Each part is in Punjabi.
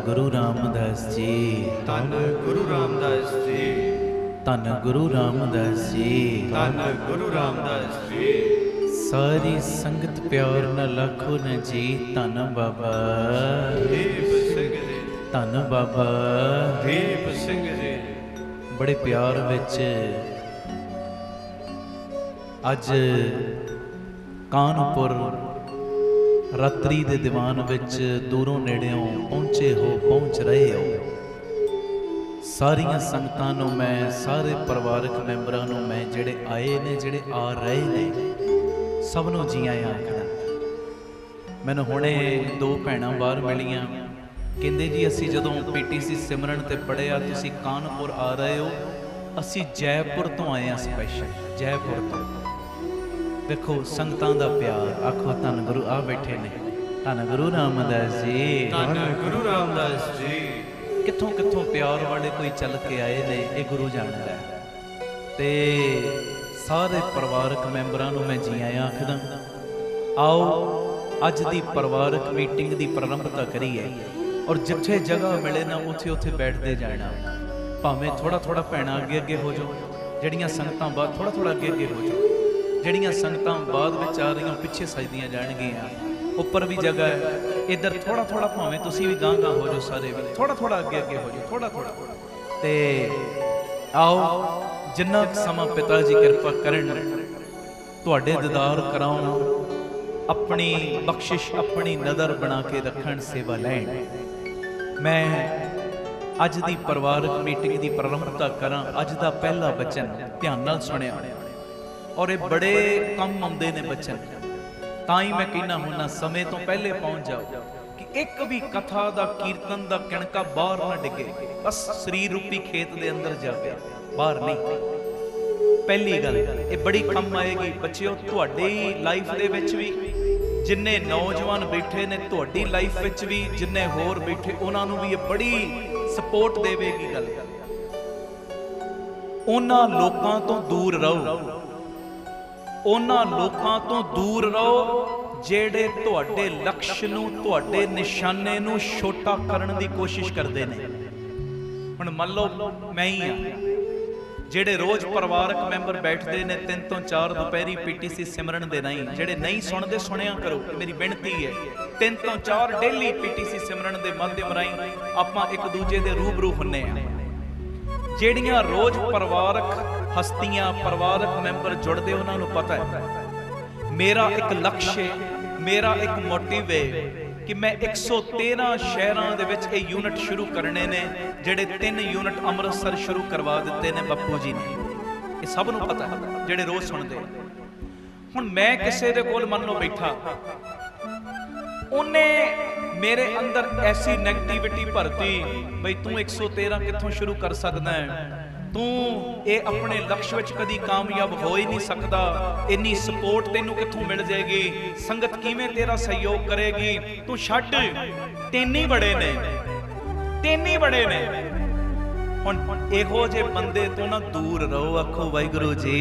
गुरु रामदास जी, धन गुरु रामदास जी, धन गुरु रामदास जी, धन गुरु रामदास जी। सारी संगत प्यार न लाखो न जी। धन बाबा दीप सिंह जी, धन बाबा दीप सिंह जी। बड़े प्यार विच अज कानपुर रात्रि दे दीवान विच दूरों नेड़ियों पहुँचे हो, पहुँच रहे हो। सारिया संगतां नूं मैं, सारे परिवारक मैंबरां नूं मैं, जिहड़े आए ने जिहड़े आ रहे ने, सब नूं जी आयां आखदा। मैनूं हुणे दो भैणां बाहर मिलियां, कहंदे जी असीं जदों पीटीसी सिमरन ते पढ़िया तुसीं कानपुर आ रहे हो, असीं जयपुर तो आए हां, स्पैशल जयपुर तो। देखो संगतां दा प्यार, आखो धन गुरु आ बैठे ने, धन गुरु रामदास जी, धन गुरु रामदास जी। कित्थों कित्थों प्यार वाले कोई चल के आए ने, ये गुरु जानदा है। ते सारे परिवारक मैंबरां नूं मैं जी आयां आखदा। आओ अज दी परिवारक मीटिंग दी प्रारंभता करिए, और जिथे जगह मिले ना उथे उथे बैठते जाना। भावें थोड़ा थोड़ा भैणां अगे अगे हो जाओ, जिहड़ियां संगतां बाद थोड़ा थोड़ा अगे अगे हो जाओ, जिहड़ियां संगतां बाद विच आ रहीआं पिछे सजदियां जाणगीआं। उपर भी जगह है, इधर थोड़ा थोड़ा भावें तुसीं भी गांह गांह हो जाओ, सारे भी थोड़ा थोड़ा अगे अगे हो जाओ, थोड़ा थोड़ा। ते आओ जिन्ना समां पिता जी किरपा करन, तुहाडे दीदार कराउण, अपनी बख्शिश अपनी नज़र बना के रखण, सेवा लैण। मैं अज दी परिवारक मीटिंग की प्रारंभता करां। अज दा पहला बचन ध्यान नाल सुणिया, और ये बड़े कम आउंदे ने बचन, तां ही मैं कहना हुन्ना समय तो पहले पहुंच जाओ कि एक भी कथा दा कीर्तन दा किणका बाहर ना डिगे, बस शरीर रूपी खेत दे अंदर जावे, बाहर नहीं। पहली गल ये बड़ी कम आएगी बच्चिओ, तुहाडी लाइफ दे विच भी, जिन्ने नौजवान बैठे ने तुहाडी लाइफ विच भी, जिन्ने होर बैठे उन्हां नूं भी ये बड़ी सपोर्ट देवेगी। गल उन्हां लोकां तो दूर रहो, उन्हां लोकां तो दूर रहो ਜਿਹੜੇ ਤੁਹਾਡੇ ਲਕਸ਼ ਨੂੰ, ਤੁਹਾਡੇ ਨਿਸ਼ਾਨੇ ਨੂੰ ਛੋਟਾ ਕਰਨ ਦੀ ਕੋਸ਼ਿਸ਼ ਕਰਦੇ ਨੇ। ਹੁਣ ਮੰਨ ਲਓ ਮੈਂ ਹੀ ਆ, ਜਿਹੜੇ ਰੋਜ਼ ਪਰਿਵਾਰਕ ਮੈਂਬਰ ਬੈਠਦੇ ਨੇ 3 ਤੋਂ 4 ਦੁਪਹਿਰੀ ਪੀਟੀਸੀ ਸਿਮਰਨ ਦੇ ਨਹੀਂ, ਜਿਹੜੇ ਨਹੀਂ ਸੁਣਦੇ ਸੁਣਿਆ ਕਰੋ, ਮੇਰੀ ਬੇਨਤੀ ਹੈ। 3 ਤੋਂ 4 ਡੇਲੀ ਪੀਟੀਸੀ ਸਿਮਰਨ ਦੇ ਮਾਧਿਅਮ ਰਾਹੀਂ ਆਪਾਂ ਇੱਕ ਦੂਜੇ ਦੇ ਰੂਬਰੂ ਹੁੰਨੇ ਆ। ਜਿਹੜੀਆਂ ਰੋਜ਼ ਪਰਿਵਾਰਕ ਹਸਤੀਆਂ, ਪਰਿਵਾਰਕ ਮੈਂਬਰ ਜੁੜਦੇ, ਉਹਨਾਂ ਨੂੰ ਪਤਾ ਹੈ मेरा एक लक्ष्य है, मेरा एक मोटिव है कि मैं 113 शहरों दे विच ये यूनिट शुरू करने ने, जेडे 3 यूनिट अमृतसर शुरू करवा दिते ने बापू जी ने। ये सब नूं पता है जेडे रोज सुनते। हुण मैं किसी दे कोल मन लो बैठा, उन्हें मेरे अंदर ऐसी नेगेटिविटी भरती, बई तू 113 कित्थों शुरू कर सकदा है, तू ये अपने लक्ष्य विच कदी कामयाब हो ही नहीं सकता, इन्नी सपोर्ट तेनू कित्थों मिल जाएगी, संगत किवें तेरा सहयोग करेगी, तू छड्ड, तीन ही बड़े ने, तीन ही बड़े ने। हुण इहो जे बंदे तो ना दूर रहो। आखो वाहिगुरू जी,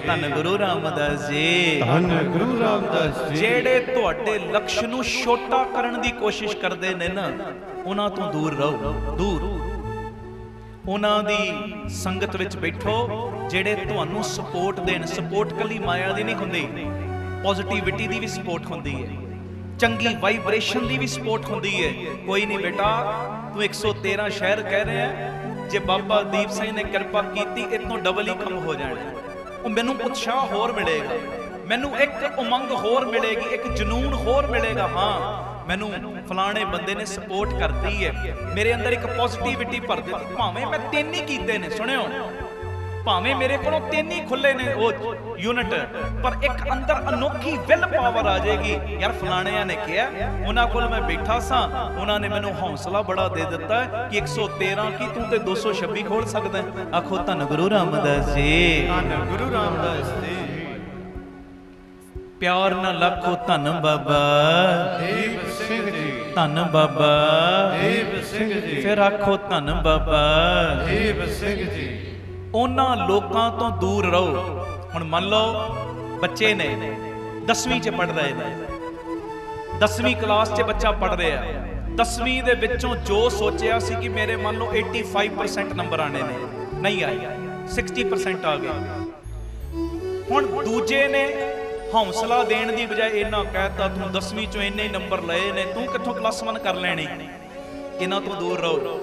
धन गुरु रामदास जी, धन गुरु रामदास जी। जेड़े तुहाडे लक्ष्य नूं छोटा करन दी कोशिश करदे ने ना, उन्हां तो दूर रहो, दूर। उन्हां दी संगत विच बैठो जेड़े तुहानूं सपोर्ट देण। सपोर्ट कली माया दी नहीं हुंदी, पॉजिटिविटी दी भी सपोर्ट हुंदी है, चंगी वाइब्रेशन दी भी सपोर्ट हुंदी है। कोई नहीं बेटा, तू 113 शहर कह रहे हैं, जे बाबा दीप सिंह ने किरपा कीती इतों डबल ही कम हो जाना। मैनूं उत्साह होर मिलेगा, मैनूं एक उमंग होर मिलेगी, एक जनून होर मिलेगा। हाँ, मैनू फलाने बंदे ने सपोर्ट करती है, मेरे अंदर एक पॉजिटिविटी भर दी। भावें मैं 3 ही कीते ने, सुनियो, भावें मेरे को 3 ही खुले ने वो यूनिट, पर एक अंदर अनोखी विल पावर आ जाएगी। यार फलाणिया ने कहा, उन्हां कोल मैं बैठा सा, उन्होंने मैनू हौसला बड़ा दे दिता है कि 113 की तू ते 226 खोल सकदा है। आखो धन गुरु रामदास जी, धन गुरु रामदास जी। प्यार ना लाखो धन बाबा दीप सिंह जी, धन बाबा दीप सिंह जी। फिर आखो धन बाबा दीप सिंह जी। उन्हां लोकां तो दूर रहो। हुण मान लो बच्चे ने 10वीं च पढ़ रहे ने, 10वीं क्लास च बच्चा पढ़ रहा है, 10ਵੀਂ ਦੇ ਵਿੱਚੋਂ ਜੋ ਸੋਚਿਆ ਸੀ ਕਿ ਮੇਰੇ ਮੰਨ ਲਓ 85% ਨੰਬਰ ਆਣੇ ਨੇ, ਨਹੀਂ ਆਏ, 60% ਆ ਗਏ। ਹੁਣ ਦੂਜੇ ਨੇ ਹੌਸਲਾ ਦੇਣ ਦੀ ਬਜਾਏ ਇਹਨਾਂ ਕਹਿਤਾ ਤੂੰ 10ਵੀਂ ਚੋਂ ਇੰਨੇ ਨੰਬਰ ਲਏ ਨੇ, ਤੂੰ ਕਿੱਥੋਂ +1 ਕਰ ਲੈਣੀ। ਇਹਨਾਂ ਤੋਂ ਦੂਰ ਰਹੋ,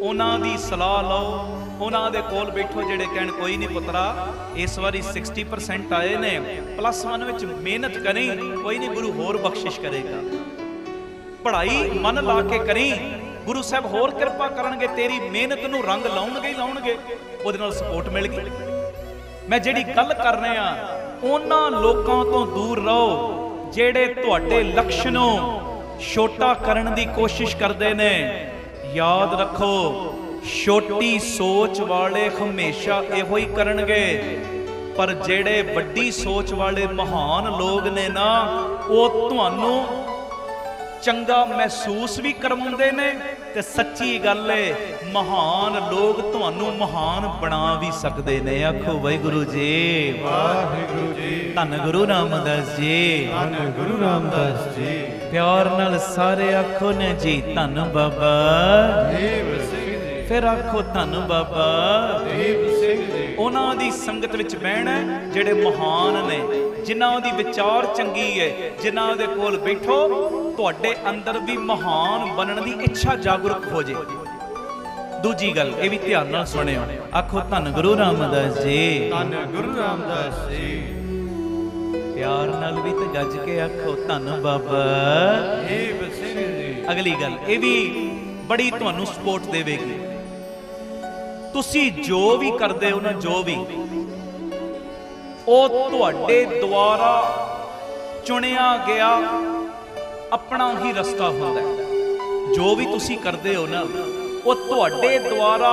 ਉਹਨਾਂ ਦੀ ਸਲਾਹ ਲਓ, ਉਹਨਾਂ ਦੇ ਕੋਲ ਬੈਠੋ ਜਿਹੜੇ ਕਹਿਣ ਕੋਈ ਨਹੀਂ ਪੁੱਤਰਾ ਇਸ ਵਾਰੀ 60% ਆਏ ਨੇ, +1 ਵਿੱਚ ਮਿਹਨਤ ਕਰੀ, ਕੋਈ ਨਹੀਂ ਗੁਰੂ ਹੋਰ ਬਖਸ਼ਿਸ਼ ਕਰੇਗਾ। ਪੜ੍ਹਾਈ ਮਨ ਲਾ ਕੇ ਕਰੀ, ਗੁਰੂ ਸਾਹਿਬ ਹੋਰ ਕਿਰਪਾ ਕਰਨਗੇ, ਤੇਰੀ ਮਿਹਨਤ ਨੂੰ ਰੰਗ ਲਾਉਣਗੇ ਹੀ ਲਾਉਣਗੇ, ਉਹਦੇ ਨਾਲ ਸਪੋਰਟ ਮਿਲ ਗਈ। ਮੈਂ ਜਿਹੜੀ ਗੱਲ ਕਰ ਰਿਹਾ ਉਹਨਾਂ ਲੋਕਾਂ ਤੋਂ ਦੂਰ ਰਹੋ ਜਿਹੜੇ ਤੁਹਾਡੇ ਲਕਸ਼ ਨੂੰ ਛੋਟਾ ਕਰਨ ਦੀ ਕੋਸ਼ਿਸ਼ ਕਰਦੇ ਨੇ। ਯਾਦ ਰੱਖੋ, ਛੋਟੀ ਸੋਚ ਵਾਲੇ ਹਮੇਸ਼ਾ ਇਹੋ ਹੀ ਕਰਨਗੇ, ਪਰ ਜਿਹੜੇ ਵੱਡੀ ਸੋਚ ਵਾਲੇ ਮਹਾਨ ਲੋਕ ਨੇ ਨਾ, ਉਹ ਤੁਹਾਨੂੰ ਚੰਗਾ ਮਹਿਸੂਸ ਵੀ ਕਰਵਾਉਂਦੇ ਨੇ ਤੇ ਸੱਚੀ ਗੱਲ ਏ ਮਹਾਨ ਲੋਕ ਤੁਹਾਨੂੰ ਮਹਾਨ ਬਣਾ ਵੀ ਸਕਦੇ ਨੇ। ਆਖੋ ਵਾਹਿਗੁਰੂ ਜੀ, ਵਾਹਿਗੁਰੂ ਜੀ। ਧੰਨ ਗੁਰੂ ਰਾਮਦਾਸ ਜੀ, ਧੰਨ ਗੁਰੂ ਰਾਮਦਾਸ ਜੀ। ਪਿਆਰ ਨਾਲ ਸਾਰੇ ਆਖੋ ਨੇ ਜੀ ਧੰਨ ਬਾਬਾ ਦੀਪ ਸਿੰਘ ਜੀ। ਫਿਰ ਆਖੋ ਧੰਨ ਬਾਬਾ ਦੀਪ ਸਿੰਘ ਜੀ। ਉਹਨਾਂ ਦੀ ਸੰਗਤ ਵਿੱਚ ਬਹਿਣਾ ਜਿਹੜੇ ਮਹਾਨ ਨੇ, ਜਿਨ੍ਹਾਂ ਦੀ ਵਿਚਾਰ ਚੰਗੀ ਹੈ, ਜਿਨ੍ਹਾਂ ਦੇ ਕੋਲ ਬੈਠੋ ਤੁਹਾਡੇ ਅੰਦਰ ਵੀ ਮਹਾਨ ਬਣਨ ਦੀ ਇੱਛਾ ਜਾਗਰੂਕ ਹੋ ਜੇ। ਦੂਜੀ ਗੱਲ ਇਹ ਵੀ ਧਿਆਨ ਨਾਲ ਸੁਣਿਓ, ਆਖੋ ਧੰਨ ਗੁਰੂ ਰਾਮਦਾਸ ਜੀ, ਧੰਨ ਗੁਰੂ ਰਾਮਦਾਸ ਜੀ। ਪਿਆਰ ਨਾਲ ਵੀ ਤੇ ਗੱਜ ਕੇ ਆਖੋ ਧੰਨ ਬਾਬਾ ਦੀਪ ਸਿੰਘ ਜੀ। ਅਗਲੀ ਗੱਲ ਇਹ ਵੀ ਬੜੀ ਤੁਹਾਨੂੰ ਸਪੋਰਟ ਦੇਵੇਗੀ। ਤੁਸੀਂ ਜੋ ਵੀ ਕਰਦੇ ਹੋ ਨਾ, ਜੋ ਵੀ ਉਹ ਤੁਹਾਡੇ ਦੁਆਰਾ ਚੁਣਿਆ ਗਿਆ ਆਪਣਾ ਹੀ ਰਸਤਾ ਹੁੰਦਾ ਹੈ। ਜੋ ਵੀ ਤੁਸੀਂ ਕਰਦੇ ਹੋ ਨਾ, ਉਹ ਤੁਹਾਡੇ ਦੁਆਰਾ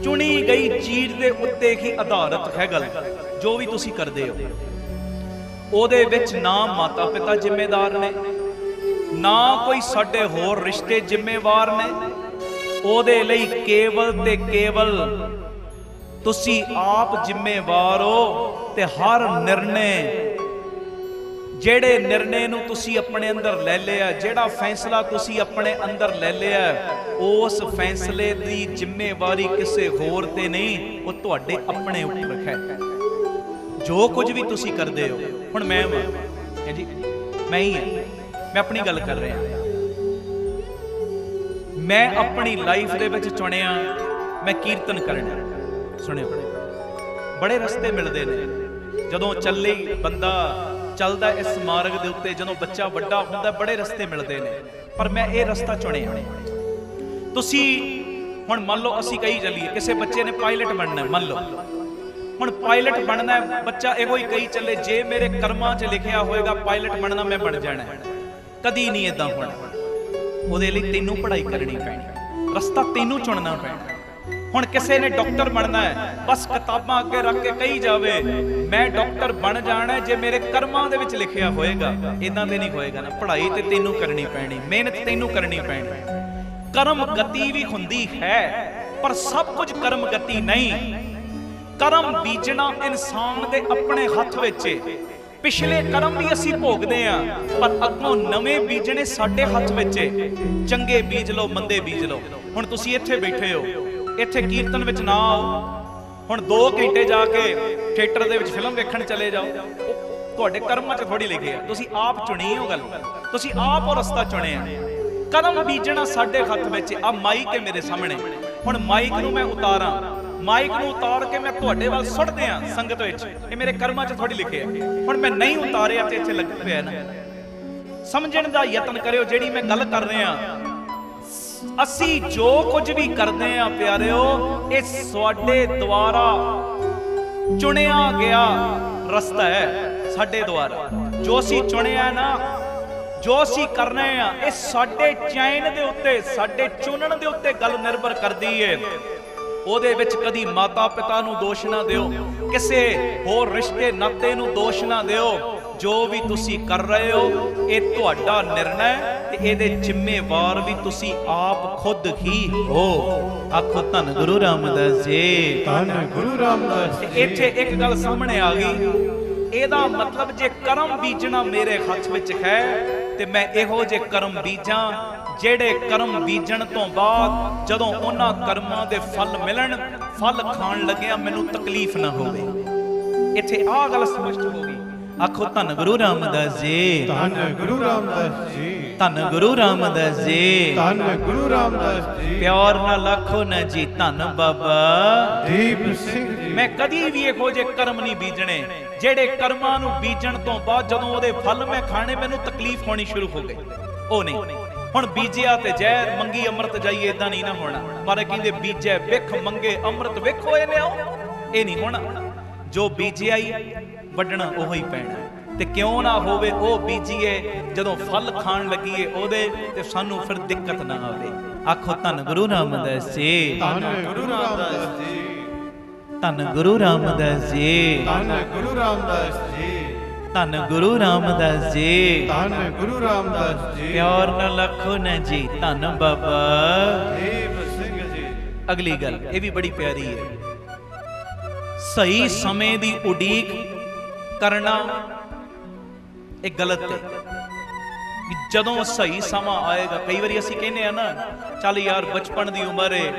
ਚੁਣੀ ਗਈ ਚੀਜ਼ ਦੇ ਉੱਤੇ ਹੀ ਆਧਾਰਿਤ ਹੈ ਗੱਲ। ਜੋ ਵੀ ਤੁਸੀਂ ਕਰਦੇ ਹੋ ਉਹਦੇ ਵਿੱਚ ਨਾ ਮਾਤਾ ਪਿਤਾ ਜ਼ਿੰਮੇਦਾਰ ਨੇ, ਨਾ ਕੋਈ ਸਾਡੇ ਹੋਰ ਰਿਸ਼ਤੇ ਜ਼ਿੰਮੇਵਾਰ ਨੇ। ਉਹਦੇ ਲਈ ਕੇਵਲ ਤੇ ਕੇਵਲ ਤੁਸੀਂ ਆਪ ਜ਼ਿੰਮੇਵਾਰ ਹੋ। ਤੇ ਹਰ ਨਿਰਣੇ, ਜਿਹੜੇ ਨਿਰਣੇ ਨੂੰ ਤੁਸੀਂ ਆਪਣੇ ਅੰਦਰ ਲੈ ਲਿਆ, ਜਿਹੜਾ ਫੈਸਲਾ ਤੁਸੀਂ ਆਪਣੇ ਅੰਦਰ ਲੈ ਲਿਆ, ਉਸ ਫੈਸਲੇ ਦੀ ਜ਼ਿੰਮੇਵਾਰੀ ਕਿਸੇ ਹੋਰ ਤੇ ਨਹੀਂ, ਉਹ ਤੁਹਾਡੇ ਆਪਣੇ ਉੱਪਰ ਹੈ। ਜੋ ਕੁਝ ਵੀ ਤੁਸੀਂ ਕਰਦੇ ਹੋ, ਹੁਣ ਮੈਂ ਜੀ ਮੈਂ ਹੀ ਹਾਂ, ਮੈਂ ਆਪਣੀ ਗੱਲ ਕਰ ਰਿਹਾ। ਮੈਂ ਆਪਣੀ ਲਾਈਫ ਦੇ ਵਿੱਚ ਚੁਣਿਆ ਮੈਂ ਕੀਰਤਨ ਕਰਨਾ। ਸੁਣਿਓ, ਬੜੇ ਰਸਤੇ ਮਿਲਦੇ ਨੇ ਜਦੋਂ ਚੱਲੇ ਬੰਦਾ ਚੱਲਦਾ ਇਸ ਮਾਰਗ ਦੇ ਉੱਤੇ, ਜਦੋਂ ਬੱਚਾ ਵੱਡਾ ਹੁੰਦਾ ਬੜੇ ਰਸਤੇ ਮਿਲਦੇ ਨੇ, ਪਰ ਮੈਂ ਇਹ ਰਸਤਾ ਚੁਣਿਆ। ਤੁਸੀਂ ਹੁਣ ਮੰਨ ਲਓ ਅਸੀਂ ਕਹੀ ਚੱਲੀਏ ਕਿਸੇ ਬੱਚੇ ਨੇ ਪਾਇਲਟ ਬਣਨਾ, ਮੰਨ ਲਓ ਹੁਣ ਪਾਇਲਟ ਬਣਨਾ ਹੈ ਬੱਚਾ, ਇਹੋ ਹੀ ਕਹੀ ਚੱਲੇ ਜੇ ਮੇਰੇ ਕਰਮਾਂ 'ਚ ਲਿਖਿਆ ਹੋਏਗਾ ਪਾਇਲਟ ਬਣਨਾ ਮੈਂ ਬਣ ਜਾਣਾ। ਕਦੀ ਨਹੀਂ ਇਦਾਂ ਹੋਣਾ। ਉਹਦੇ ਲਈ ਤੈਨੂੰ ਪੜ੍ਹਾਈ ਕਰਨੀ ਪੈਣੀ, ਰਸਤਾ ਤੈਨੂੰ ਚੁਣਨਾ ਪੈਣਾ। ਹੁਣ ਕਿਸੇ ਨੇ ਡਾਕਟਰ ਬਣਨਾ ਹੈ, ਬਸ ਕਿਤਾਬਾਂ ਅੱਗੇ ਰੱਖ ਕੇ ਕਹੀ ਜਾਵੇ ਮੈਂ ਡਾਕਟਰ ਬਣ ਜਾਣਾ ਜੇ ਮੇਰੇ ਕਰਮਾਂ ਦੇ ਵਿੱਚ ਲਿਖਿਆ ਹੋਏਗਾ। ਇਦਾਂ ਤੇ ਨਹੀਂ ਹੋਏਗਾ ਨਾ। ਪੜ੍ਹਾਈ ਤੇ ਤੈਨੂੰ ਕਰਨੀ ਪੈਣੀ, ਮਿਹਨਤ ਤੈਨੂੰ ਕਰਨੀ ਪੈਣੀ। ਕਰਮ ਗਤੀ ਵੀ ਹੁੰਦੀ ਹੈ, ਪਰ ਸਭ ਕੁਝ ਕਰਮ ਗਤੀ ਨਹੀਂ। ਕਰਮ ਬੀਜਣਾ ਇਨਸਾਨ ਦੇ ਆਪਣੇ ਹੱਥ ਵਿੱਚ ਹੈ। ਪਿਛਲੇ ਕਰਮ ਵੀ ਅਸੀਂ ਭੋਗਦੇ ਆ, ਪਰ ਅੱਗੋਂ ਨਵੇਂ ਬੀਜਣੇ ਸਾਡੇ ਹੱਥ ਵਿੱਚ ਹੈ। ਚੰਗੇ ਬੀਜ ਲਓ, ਮੰਦੇ ਬੀਜ ਲਓ। ਹੁਣ ਤੁਸੀਂ ਇੱਥੇ ਬੈਠੇ ਹੋ, ਇੱਥੇ ਕੀਰਤਨ ਵਿੱਚ ਨਾ ਆਓ, ਹੁਣ 2 ਘੰਟੇ ਜਾ ਕੇ ਥੀਏਟਰ ਦੇ ਵਿੱਚ ਫਿਲਮ ਵੇਖਣ ਚਲੇ ਜਾਓ, ਤੁਹਾਡੇ ਕਰਮਾਂ 'ਚ ਥੋੜੀ ਲਿਖਿਆ। ਤੁਸੀਂ ਆਪ ਚੁਣੀ ਉਹ ਗੱਲ, ਤੁਸੀਂ ਆਪ ਉਹ ਰਸਤਾ ਚੁਣਿਆ। ਕਰਮ ਬੀਜਣਾ ਸਾਡੇ ਹੱਥ ਵਿੱਚ। ਆ ਮਾਈਕ ਹੈ ਮੇਰੇ ਸਾਹਮਣੇ, ਹੁਣ ਮਾਈਕ ਨੂੰ ਮੈਂ ਉਤਾਰਾਂ, ਮਾਈਕ ਨੂੰ ਉਤਾਰ ਕੇ ਮੈਂ ਤੁਹਾਡੇ ਵੱਲ ਸੁੱਟ ਦਿਆਂ ਸੰਗਤ ਵਿੱਚ, ਇਹ ਮੇਰੇ ਕਰਮਾਂ 'ਚ ਥੋੜੀ ਲਿਖਿਆ। ਹੁਣ ਮੈਂ ਨਹੀਂ ਉਤਾਰਿਆ ਤੇ ਇੱਥੇ ਲੱਗ ਪਿਆ ਨਾ। ਸਮਝਣ ਦਾ ਯਤਨ ਕਰਿਓ ਜਿਹੜੀ ਮੈਂ ਗੱਲ ਕਰ ਰਿਹਾ। ਅਸੀਂ ਜੋ ਕੁਝ ਵੀ ਕਰਦੇ ਆ ਪਿਆਰਿਓ, ਇਹ ਤੁਹਾਡੇ ਦੁਆਰਾ ਚੁਣਿਆ ਗਿਆ ਰਸਤਾ ਹੈ। ਸਾਡੇ ਦੁਆਰਾ ਜੋ ਅਸੀਂ ਚੁਣਿਆ ਨਾ, ਜੋ ਅਸੀਂ ਕਰਨਾ ਆ, ਇਹ ਸਾਡੇ ਚੈਨ ਦੇ ਉੱਤੇ, ਸਾਡੇ ਚੁਣਨ ਦੇ ਉੱਤੇ ਗੱਲ ਨਿਰਭਰ ਕਰਦੀ ਹੈ। ਉਹਦੇ ਵਿੱਚ ਕਦੀ ਮਾਤਾ ਪਿਤਾ ਨੂੰ ਦੋਸ਼ ਨਾ ਦਿਓ, ਕਿਸੇ ਹੋਰ ਰਿਸ਼ਤੇ ਨਾਤੇ ਨੂੰ ਦੋਸ਼ ਨਾ ਦਿਓ। ਜੋ ਵੀ ਤੁਸੀਂ ਕਰ ਰਹੇ ਹੋ ਇਹ ਤੁਹਾਡਾ ਨਿਰਣਾ ਹੈ ਤੇ ਇਹਦੇ ਜ਼ਿੰਮੇਵਾਰ ਵੀ ਤੁਸੀਂ ਆਪ ਖੁਦ ਹੀ ਹੋ। ਆਖੋ ਧੰਨ ਗੁਰੂ ਰਾਮਦਾਸ ਜੀ, ਧੰਨ ਗੁਰੂ ਰਾਮਦਾਸ ਜੀ। ਇੱਥੇ ਇੱਕ ਗੱਲ ਸਾਹਮਣੇ ਆ ਗਈ, ਇਹਦਾ ਮਤਲਬ ਜੇ ਕਰਮ ਬੀਜਣਾ ਮੇਰੇ ਹੱਥ ਵਿੱਚ ਹੈ ਤੇ ਮੈਂ ਇਹੋ ਜਿਹੇ ਕਰਮ ਬੀਜਾਂ ਜਿਹੜੇ ਕਰਮ ਬੀਜਣ ਤੋਂ ਬਾਅਦ ਜਦੋਂ ਉਹਨਾਂ ਕਰਮਾਂ ਦੇ ਫਲ ਮਿਲਣ, ਫਲ ਖਾਣ ਲੱਗਿਆ ਮੈਨੂੰ ਤਕਲੀਫ ਨਾ ਹੋਵੇ। ਇੱਥੇ ਆਹ ਗੱਲ ਸਪਸ਼ਟ ਹੋ ਗਈ। ਆਖੋ ਧੰਨ ਗੁਰੂ ਰਾਮਦਾਸ ਜੀ, ਧੰਨ ਗੁਰੂ ਰਾਮਦਾਸ ਜੀ, ਧੰਨ ਗੁਰੂ ਰਾਮਦਾਸ ਜੀ, ਧੰਨ ਗੁਰੂ ਰਾਮਦਾਸ ਜੀ। ਪਿਆਰ ਨਾਲ ਆਖੋ ਨਾ ਜੀ ਧੰਨ ਬਾਬਾ ਦੀਪ ਸਿੰਘ ਜੀ। ਮੈਂ ਕਦੀ ਵੀ ਇਹੋ ਜਿਹੇ ਕਰਮ ਨਹੀਂ ਬੀਜਣੇ ਜਿਹੜੇ ਕਰਮਾਂ ਨੂੰ ਬੀਜਣ ਤੋਂ ਬਾਅਦ ਜਦੋਂ ਉਹਦੇ ਫਲ ਮੈਂ ਖਾਣੇ ਮੈਨੂੰ ਤਕਲੀਫ ਹੋਣੀ ਸ਼ੁਰੂ ਹੋ ਗਈ। ਉਹ ਨਹੀਂ, ਹੁਣ ਬੀਜਿਆ ਤੇ ਜ਼ਹਿਰ ਮੰਗੀ ਅੰਮ੍ਰਿਤ ਜਾਈਏ, ਇਦਾਂ ਨਹੀਂ ਨਾ ਹੋਣਾ। ਪਰ ਕਹਿੰਦੇ ਬੀਜੈ ਵਿਖ ਮੰਗੇ ਅੰਮ੍ਰਿਤ ਵੇਖੋ ਇਹ ਲਿਆਓ, ਇਹ ਨਹੀਂ ਹੋਣਾ। ਜੋ ਬੀਜਿਆ ਹੀ ਵੱਢਣਾ ਉਹੋ ਹੀ ਪੈਣਾ। ਤੇ ਕਿਉਂ ਨਾ ਹੋਵੇ ਉਹ ਬੀਜੀਏ, ਜਦੋਂ ਫਲ ਖਾਣ ਲੱਗੀਏ ਉਹਦੇ ਤੇ ਸਾਨੂੰ ਫਿਰ ਦਿੱਕਤ ਨਾ ਆਵੇ। ਆਖੋ ਧੰਨ ਗੁਰੂ ਰਾਮਦਾਸ ਜੀ, ਧੰਨ ਗੁਰੂ ਰਾਮਦਾਸ ਜੀ, ਧੰਨ ਗੁਰੂ ਰਾਮਦਾਸ ਜੀ, ਧੰਨ ਗੁਰੂ ਰਾਮਦਾਸ ਜੀ, ਧੰਨ ਗੁਰੂ ਰਾਮਦਾਸ ਜੀ, ਧੰਨ ਗੁਰੂ ਰਾਮਦਾਸ ਜੀ। ਪਿਆਰ ਨਾਲ ਆਖੋ ਨਾ ਜੀ ਧੰਨ ਬਾਬਾ ਦੀਪ ਸਿੰਘ ਜੀ। ਅਗਲੀ ਗੱਲ ਇਹ ਵੀ ਬੜੀ ਪਿਆਰੀ ਹੈ। ਸਹੀ ਸਮੇਂ ਦੀ ਉਡੀਕ ਕਰਨਾ ਇਹ ਗਲਤ ਹੈ। ਵੀ ਜਦੋਂ ਸਹੀ ਸਮਾਂ ਆਏਗਾ, ਕਈ ਵਾਰੀ ਅਸੀਂ ਕਹਿੰਦੇ ਆ ਨਾ ਚੱਲ ਯਾਰ ਬਚਪਨ ਦੀ ਉਮਰ ਹੈ,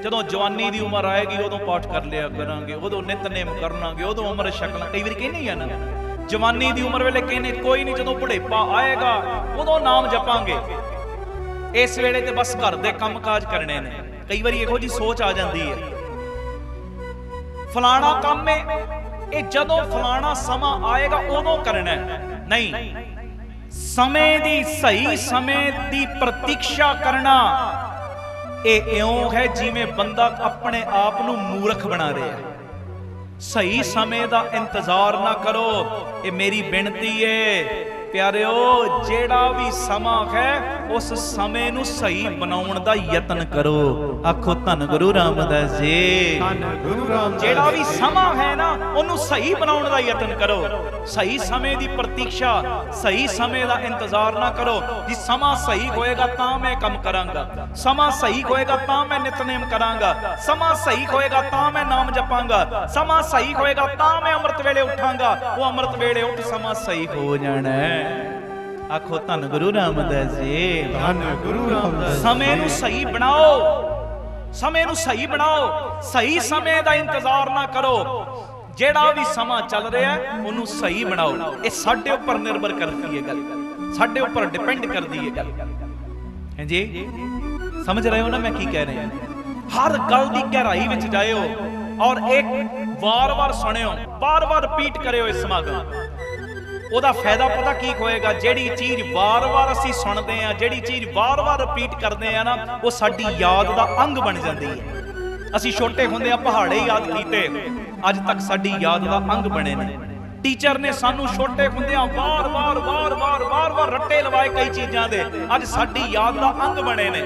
ਜਦੋਂ ਜਵਾਨੀ ਦੀ ਉਮਰ ਆਏਗੀ ਉਦੋਂ ਪਾਠ ਕਰ ਲਿਆ ਕਰਾਂਗੇ, ਉਦੋਂ ਨਿਤਨੇਮ ਕਰਨਾਂਗੇ, ਉਦੋਂ ਅੰਮ੍ਰਿਤ ਛਕਣਾ। ਕਈ ਵਾਰੀ ਕਹਿੰਦੇ ਆ ਨਾ ਜਵਾਨੀ ਦੀ ਉਮਰ ਵੇਲੇ ਕਹਿੰਦੇ ਕੋਈ ਨਹੀਂ, ਜਦੋਂ ਬੁਢੇਪਾ ਆਏਗਾ ਉਦੋਂ ਨਾਮ ਜਪਾਂਗੇ, ਇਸ ਵੇਲੇ ਤੇ ਬਸ ਘਰ ਦੇ ਕੰਮਕਾਜ ਕਰਨੇ ਨੇ। ਕਈ ਵਾਰੀ ਇਹੋ ਜੀ ਸੋਚ ਆ ਜਾਂਦੀ ਹੈ, ਫਲਾਣਾ ਕੰਮ ਹੈ ਇਹ ਜਦੋਂ ਫਲਾਣਾ ਸਮਾਂ ਆਏਗਾ ਉਦੋਂ ਕਰਨਾ ਹੈ। ਨਹੀਂ, ਸਮੇਂ ਦੀ ਸਹੀ ਸਮੇਂ ਦੀ ਪ੍ਰਤੀਖਿਆ ਕਰਨਾ ਇਹ ਇਉਂ ਹੈ ਜਿਵੇਂ ਬੰਦਾ ਆਪਣੇ ਆਪ ਨੂੰ ਮੂਰਖ ਬਣਾ ਰਿਹਾ। ਸਹੀ ਸਮੇਂ ਦਾ ਇੰਤਜ਼ਾਰ ਨਾ ਕਰੋ, ਇਹ ਮੇਰੀ ਬੇਨਤੀ ਏ ਪਿਆਰਿਓ। ਜਿਹੜਾ ਵੀ ਸਮਾਂ ਹੈ ਉਸ ਸਮੇਂ ਨੂੰ ਸਹੀ ਬਣਾਉਣ ਦਾ ਯਤਨ ਕਰੋ। ਆਖੋ ਧੰਨ ਗੁਰੂ ਰਾਮਦਾਸ ਜੀ, ਧੰਨ ਗੁਰੂ ਰਾਮਦਾਸ। ਜਿਹੜਾ ਵੀ ਸਮਾਂ ਹੈ ਨਾ ਉਹਨੂੰ ਸਹੀ ਬਣਾਉਣ ਦਾ ਯਤਨ ਕਰੋ। ਸਹੀ ਸਮੇਂ ਦੀ ਪ੍ਰਤੀਖਿਆ, ਸਹੀ ਸਮੇਂ ਦਾ ਇੰਤਜ਼ਾਰ ਨਾ ਕਰੋ ਜੀ ਸਮਾਂ ਸਹੀ ਹੋਏਗਾ ਤਾਂ ਮੈਂ ਕੰਮ ਕਰਾਂਗਾ, ਸਮਾਂ ਸਹੀ ਹੋਏਗਾ ਤਾਂ ਮੈਂ ਨਿਤਨੇਮ ਕਰਾਂਗਾ, ਸਮਾਂ ਸਹੀ ਹੋਏਗਾ ਤਾਂ ਮੈਂ ਨਾਮ ਜਪਾਂਗਾ, ਸਮਾਂ ਸਹੀ ਹੋਏਗਾ ਤਾਂ ਮੈਂ ਅੰਮ੍ਰਿਤ ਵੇਲੇ ਉੱਠਾਂਗਾ। ਉਹ ਅੰਮ੍ਰਿਤ ਵੇਲੇ ਉੱਠ ਸਮਾਂ ਸਹੀ ਹੋ ਜਾਣਾ ਹੈ। ਆਖੋ ਧੰਨ ਗੁਰੂ ਰਾਮਦਾਸ ਜੀ, ਧੰਨ ਗੁਰੂ ਰਾਮਦਾਸ। ਸਮੇਂ ਨੂੰ ਸਹੀ ਬਣਾਓ, ਸਮੇਂ ਨੂੰ ਸਹੀ ਬਣਾਓ, ਸਹੀ ਸਮੇਂ ਦਾ ਇੰਤਜ਼ਾਰ ਨਾ ਕਰੋ। ਜਿਹੜਾ ਵੀ ਸਮਾਂ ਚੱਲ ਰਿਹਾ ਉਹਨੂੰ ਸਹੀ ਬਣਾਓ। ਇਹ ਸਾਡੇ ਉੱਪਰ ਨਿਰਭਰ ਕਰਦੀ ਹੈ ਗੱਲ, ਸਾਡੇ ਉੱਪਰ ਡਿਪੈਂਡ ਕਰਦੀ ਹੈ ਗੱਲ। ਹਾਂਜੀ, ਸਮਝ ਰਹੇ ਹੋ ਨਾ ਮੈਂ ਕੀ ਕਹਿ ਰਿਹਾ? ਹਰ ਗੱਲ ਦੀ ਗਹਿਰਾਈ ਵਿੱਚ ਜਾਇਓ ਔਰ ਇੱਕ ਵਾਰ-ਵਾਰ ਸੁਣਿਓ, ਵਾਰ-ਵਾਰ ਰਿਪੀਟ ਕਰਿਓ ਇਸ ਸਮਾਗਮ। ਉਹਦਾ ਫਾਇਦਾ ਪਤਾ ਕੀ ਹੋਏਗਾ? ਜਿਹੜੀ ਚੀਜ਼ ਵਾਰ-ਵਾਰ ਅਸੀਂ ਸੁਣਦੇ ਆ, ਜਿਹੜੀ ਚੀਜ਼ ਵਾਰ-ਵਾਰ ਰਿਪੀਟ ਕਰਦੇ ਆ ਨਾ, ਉਹ ਸਾਡੀ ਯਾਦ ਦਾ ਅੰਗ ਬਣ ਜਾਂਦੀ ਹੈ। ਅਸੀਂ ਛੋਟੇ ਹੁੰਦੇ ਆ ਪਹਾੜੇ ਯਾਦ ਕੀਤੇ, ਅੱਜ ਤੱਕ ਸਾਡੀ ਯਾਦ ਦਾ ਅੰਗ ਬਣੇ ਨੇ। ਟੀਚਰ ਨੇ ਸਾਨੂੰ ਛੋਟੇ ਹੁੰਦਿਆਂ ਵਾਰ-ਵਾਰ ਰੱਟੇ ਲਵਾਏ ਕਈ ਚੀਜ਼ਾਂ ਦੇ, ਅੱਜ ਸਾਡੀ ਯਾਦ ਦਾ ਅੰਗ ਬਣੇ ਨੇ।